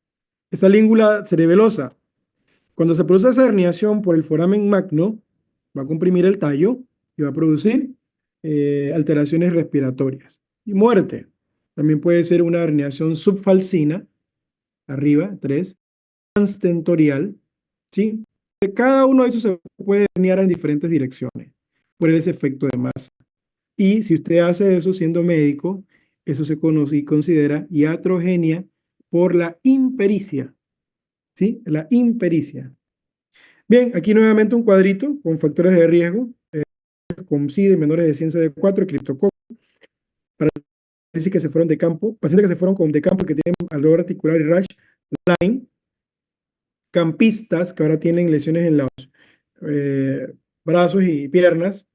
esa língula cerebelosa. Cuando se produce esa herniación por el foramen magno, va a comprimir el tallo y va a producir alteraciones respiratorias y muerte. También puede ser una herniación subfalcina, arriba, 3, transtentorial, ¿sí? Cada uno de esos se puede alinear en diferentes direcciones por ese efecto de masa. Y si usted hace eso siendo médico, eso se conoce y considera iatrogenia por la impericia, ¿sí? La impericia. Bien, aquí nuevamente un cuadrito con factores de riesgo, con SIDA menores de 100 CD4, criptococo, para pacientes que se fueron de campo, pacientes que se fueron con de campo que tienen dolor articular y rash, Lyme, campistas que ahora tienen lesiones en los brazos y piernas,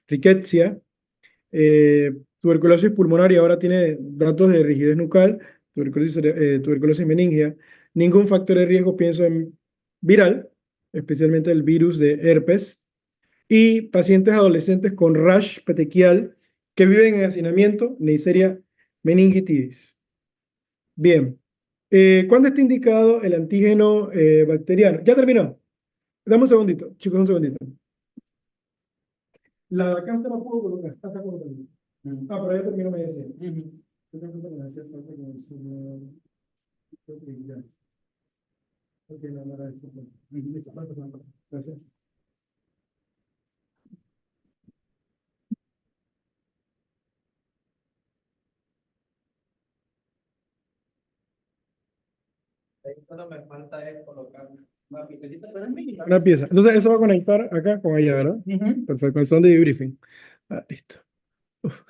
rickettsia, tuberculosis pulmonar y ahora tiene datos de rigidez nucal, tuberculosis meningia, ningún factor de riesgo, pienso en viral, especialmente el virus de herpes, y pacientes adolescentes con rash petequial que viven en hacinamiento, Neisseria meningitidis. Bien, ¿cuándo está indicado el antígeno bacteriano? Ya terminó. Dame un segundito, chicos, un segundito. La de acá usted la puedo colocar, está acá colocando. Ah, pero ya terminó, me decía. Yo creo que me hacía falta con el señor. Ok, ya. Ok, no era esto. Listo, gracias. Una pieza. Entonces, eso va a conectar acá con ella, ¿verdad? Perfecto, con el son de debriefing. Ah, listo. Uf.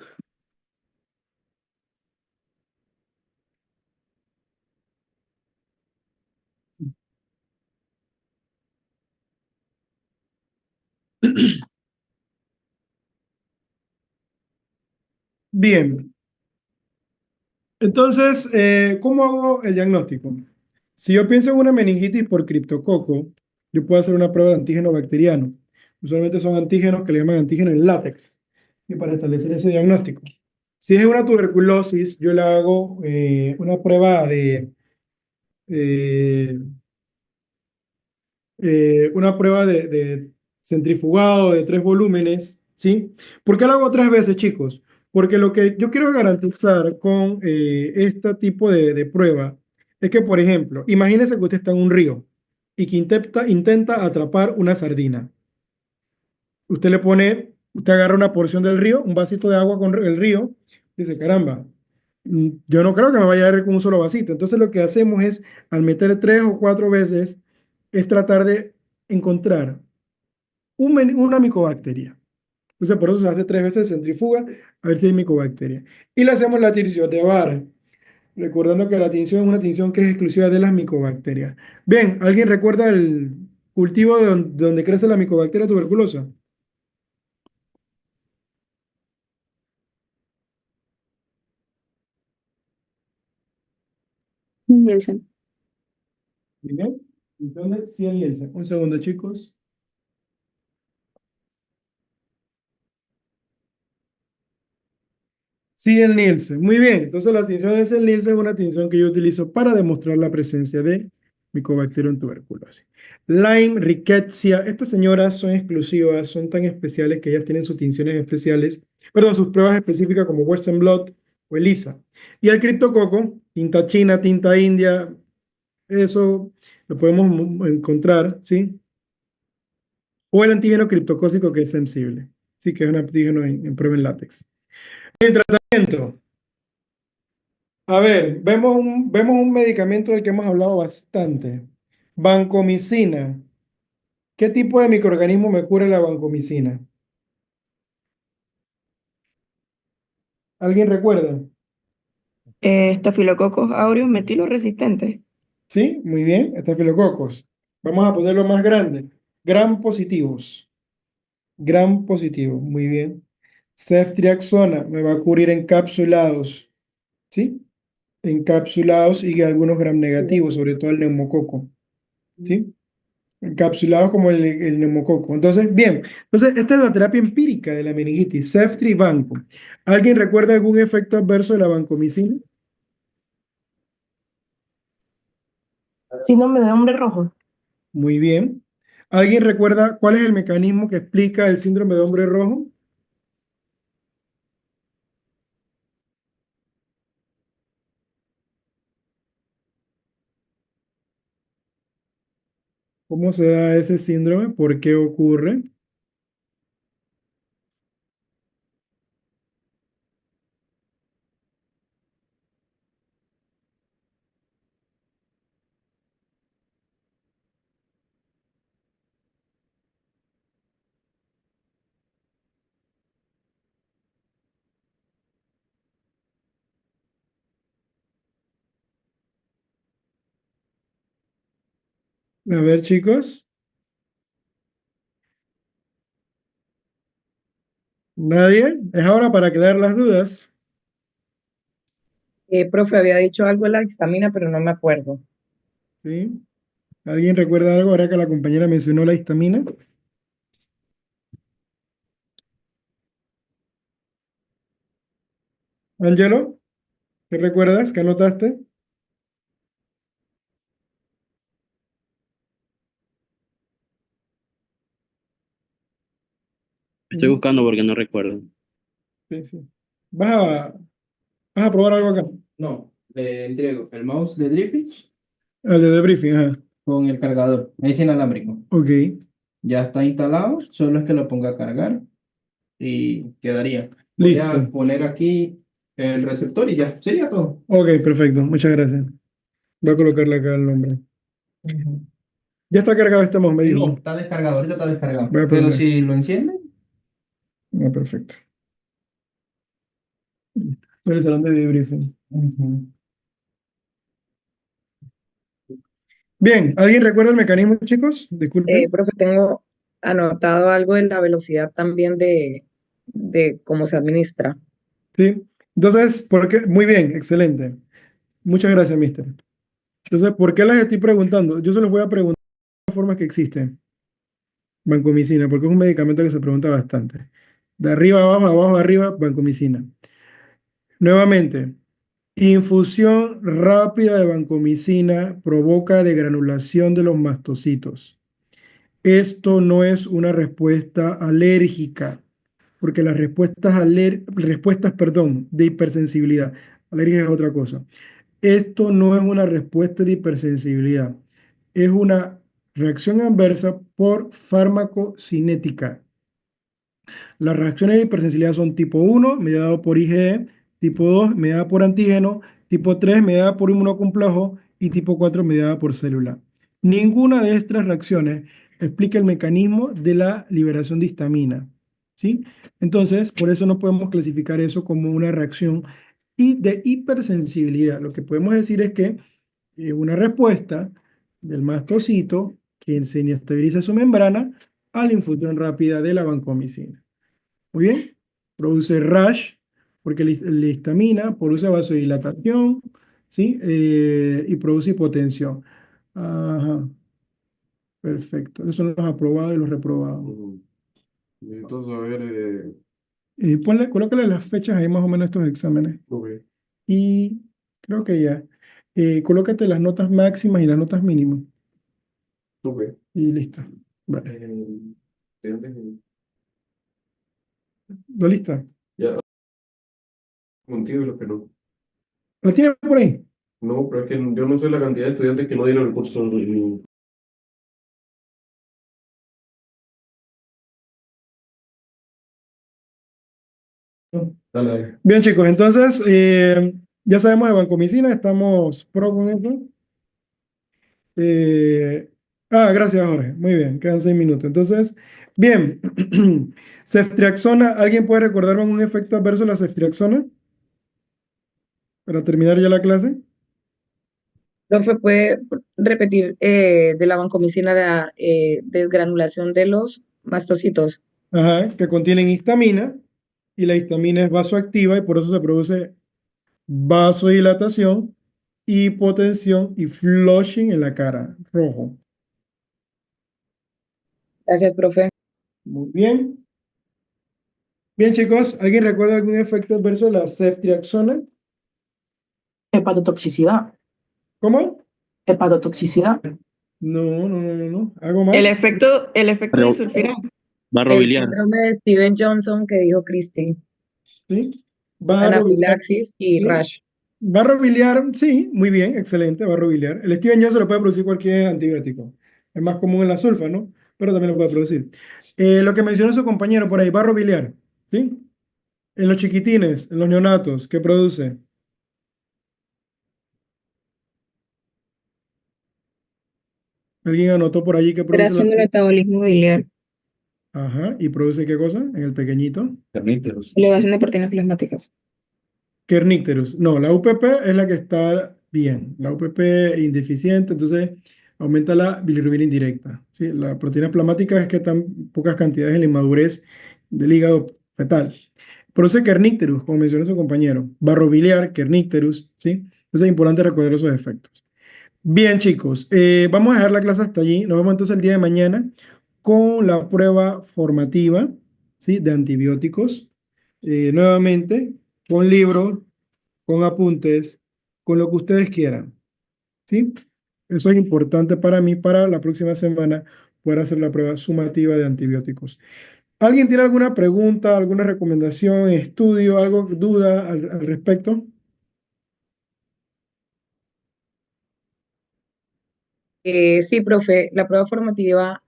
Bien, entonces, ¿cómo hago el diagnóstico? Si yo pienso en una meningitis por criptococo, yo puedo hacer una prueba de antígeno bacteriano. Usualmente son antígenos que le llaman antígeno en látex, y para establecer ese diagnóstico. Si es una tuberculosis, yo le hago una prueba eh, de centrifugado de 3 volúmenes, ¿sí? ¿Por qué lo hago 3 veces, chicos? Porque lo que yo quiero garantizar con este tipo de prueba es que, por ejemplo, imagínese que usted está en un río y que intenta atrapar una sardina. Usted agarra una porción del río, un vasito de agua con el río, y dice, caramba, yo no creo que me vaya a ir con un solo vasito. Entonces lo que hacemos es, al meter 3 o 4 veces, es tratar de encontrar una micobacteria. Entonces por eso se hace 3 veces centrifuga, a ver si hay micobacteria. Y le hacemos la tinción de vara, recordando que la tinción es una tinción que es exclusiva de las micobacterias. Bien, ¿alguien recuerda el cultivo de donde crece la micobacteria tuberculosa? Nielsen. Bien. Entonces, sí, Nielsen. Un segundo, chicos. Sí, el Nielsen. Muy bien. Entonces, la tinción de el Nielsen es una tinción que yo utilizo para demostrar la presencia de Mycobacterium tuberculosis. Lyme, Rickettsia. Estas señoras son exclusivas, son tan especiales que ellas tienen sus tinciones especiales, perdón, sus pruebas específicas como Western blot o ELISA. Y el criptococo, tinta china, tinta india, eso lo podemos encontrar, ¿sí? O el antígeno criptocócico que es sensible. Sí, que es un antígeno en prueba en látex. En tratamiento. A ver, vemos un medicamento del que hemos hablado bastante. Vancomicina. ¿Qué tipo de microorganismo me cura la vancomicina? ¿Alguien recuerda? Staphylococcus aureus metilo resistente. Sí, muy bien. Estafilococos. Vamos a ponerlo más grande. Gram positivos. Gram positivo. Muy bien. Ceftriaxona me va a cubrir encapsulados. ¿Sí? Encapsulados y algunos gram negativos, sobre todo el neumococo. ¿Sí? Encapsulados como el neumococo. Entonces, bien, entonces esta es la terapia empírica de la meningitis, Ceftriaxona y Banco. ¿Alguien recuerda algún efecto adverso de la vancomicina? Síndrome de hombre rojo. Muy bien. ¿Alguien recuerda cuál es el mecanismo que explica el síndrome de hombre rojo? ¿Cómo se da ese síndrome? ¿Por qué ocurre? A ver, chicos. ¿Nadie? Es ahora para aclarar las dudas. Profe, había dicho algo de la histamina, pero no me acuerdo. ¿Sí? ¿Alguien recuerda algo ahora que la compañera mencionó la histamina? Angelo, ¿qué recuerdas? ¿Qué anotaste? Estoy Mm, buscando porque no recuerdo. sí, sí. ¿Vas a, vas a probar algo acá? No, le entrego el mouse de Driftix Al de debriefing, ajá. con el cargador. Es inalámbrico. Ok, Ya está instalado, solo es que lo ponga a cargar y quedaría. Voy a listo. poner aquí el receptor y ya sería todo. Ok, perfecto. Muchas gracias. Voy a colocarle acá el nombre. Ya está cargado este mouse, me No, dijo. está descargado, ahorita está descargado. Voy a Pero poner. si lo enciende, Ah, perfecto. En el salón de debriefing. Bien, ¿alguien recuerda el mecanismo, chicos? Disculpen. Profe, tengo anotado algo de la velocidad también de cómo se administra. Sí. Entonces, ¿por qué? Muy bien, excelente. Muchas gracias, mister. Entonces, ¿por qué las estoy preguntando? Yo se los voy a preguntar de las formas que existen. Vancomicina, porque es un medicamento que se pregunta bastante. De arriba a abajo, abajo a arriba, vancomicina. Nuevamente, infusión rápida de vancomicina provoca degranulación de los mastocitos. Esto no es una respuesta alérgica, porque las respuestas, perdón, de hipersensibilidad. Alergia es otra cosa. Esto no es una respuesta de hipersensibilidad, es una reacción adversa por farmacocinética. Las reacciones de hipersensibilidad son tipo 1, mediado por IgE, tipo 2, mediada por antígeno, tipo 3, mediada por inmunocomplejo y tipo 4, mediada por célula. Ninguna de estas reacciones explica el mecanismo de la liberación de histamina, ¿sí? Entonces, por eso no podemos clasificar eso como una reacción y de hipersensibilidad. Lo que podemos decir es que una respuesta del mastocito que se inestabiliza su membrana a la infusión rápida de la vancomicina. Muy bien, produce rash, porque la histamina produce vasodilatación, ¿sí? Y produce hipotensión. Ajá, perfecto. Esos son los aprobados y los reprobados. Necesito saber. Colócale las fechas ahí más o menos a estos exámenes. Ok, Y creo que ya. Colócate las notas máximas y las notas mínimas. ok. Y listo. Vale. Antes ¿Lo lista? ya, contigo y los que no. ¿Lo tienes por ahí? No, pero es que yo no sé la cantidad de estudiantes que no dieron el curso. Dale, dale. Bien, chicos, entonces ya sabemos de vancomicina, estamos pro con eso. Gracias, Jorge. Muy bien, quedan 6 minutos. Entonces, bien, ceftriaxona, ¿alguien puede recordarme un efecto adverso de la ceftriaxona? Para terminar ya la clase. Profe, ¿puede repetir de la vancomicina la desgranulación de los mastocitos? Ajá, que contienen histamina y la histamina es vasoactiva y por eso se produce vasodilatación, hipotensión y flushing en la cara, rojo. Gracias, profe. Muy bien. Bien, chicos, ¿alguien recuerda algún efecto adverso de la ceftriaxona? Hepatotoxicidad. ¿Cómo? Hepatotoxicidad. No, no, no, no, no. ¿Algo El más? efecto Barro, disulfiram. barro El biliar. síndrome de Steven Johnson que dijo Cristi, Sí. Barro biliar. anafilaxis y Sí. rash. Barro biliar, sí, muy bien, excelente, barro biliar. El Steven Johnson lo puede producir cualquier antibiótico. Es más común en la sulfa, ¿no? Pero también lo puede producir. Lo que mencionó su compañero por ahí, barro biliar, ¿sí? En los chiquitines, en los neonatos, ¿qué produce? ¿Alguien anotó por allí qué produce Alteración del metabolismo biliar, Ajá, ¿y produce qué cosa? En el pequeñito. Carníteros. elevación de proteínas plasmáticas. Kernicterus. No, la UPP es la que está bien. La UPP indeficiente, entonces aumenta la bilirrubina indirecta. ¿Sí? La proteína plasmática es que están pocas cantidades en la inmadurez del hígado fetal. Produce Kernicterus, como mencionó su compañero. Barro biliar, Kernicterus, ¿sí? Entonces es importante recordar esos efectos. Bien, chicos, vamos a dejar la clase hasta allí. Nos vemos entonces el día de mañana con la prueba formativa, ¿sí? De antibióticos. Nuevamente, con libros, con apuntes, con lo que ustedes quieran, ¿sí? Eso es importante para mí para la próxima semana poder hacer la prueba sumativa de antibióticos. ¿Alguien tiene alguna pregunta, alguna recomendación, estudio, algo, duda al respecto? Sí, profe, la prueba formativa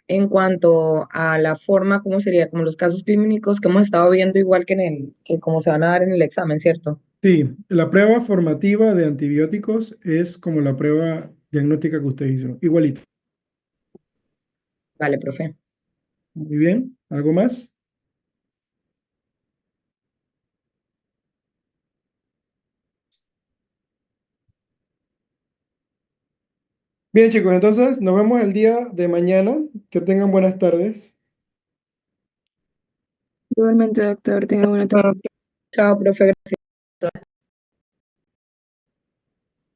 en cuanto a la forma, ¿cómo sería? Como los casos clínicos que hemos estado viendo igual que que como se van a dar en el examen, ¿cierto? Sí, la prueba formativa de antibióticos es como la prueba diagnóstica que usted hizo, igualito. Vale, profe. Muy bien, ¿algo más? Bien, chicos, entonces nos vemos el día de mañana. Que tengan buenas tardes. Igualmente, doctor, tenga buena tarde. Chao, profe. Gracias.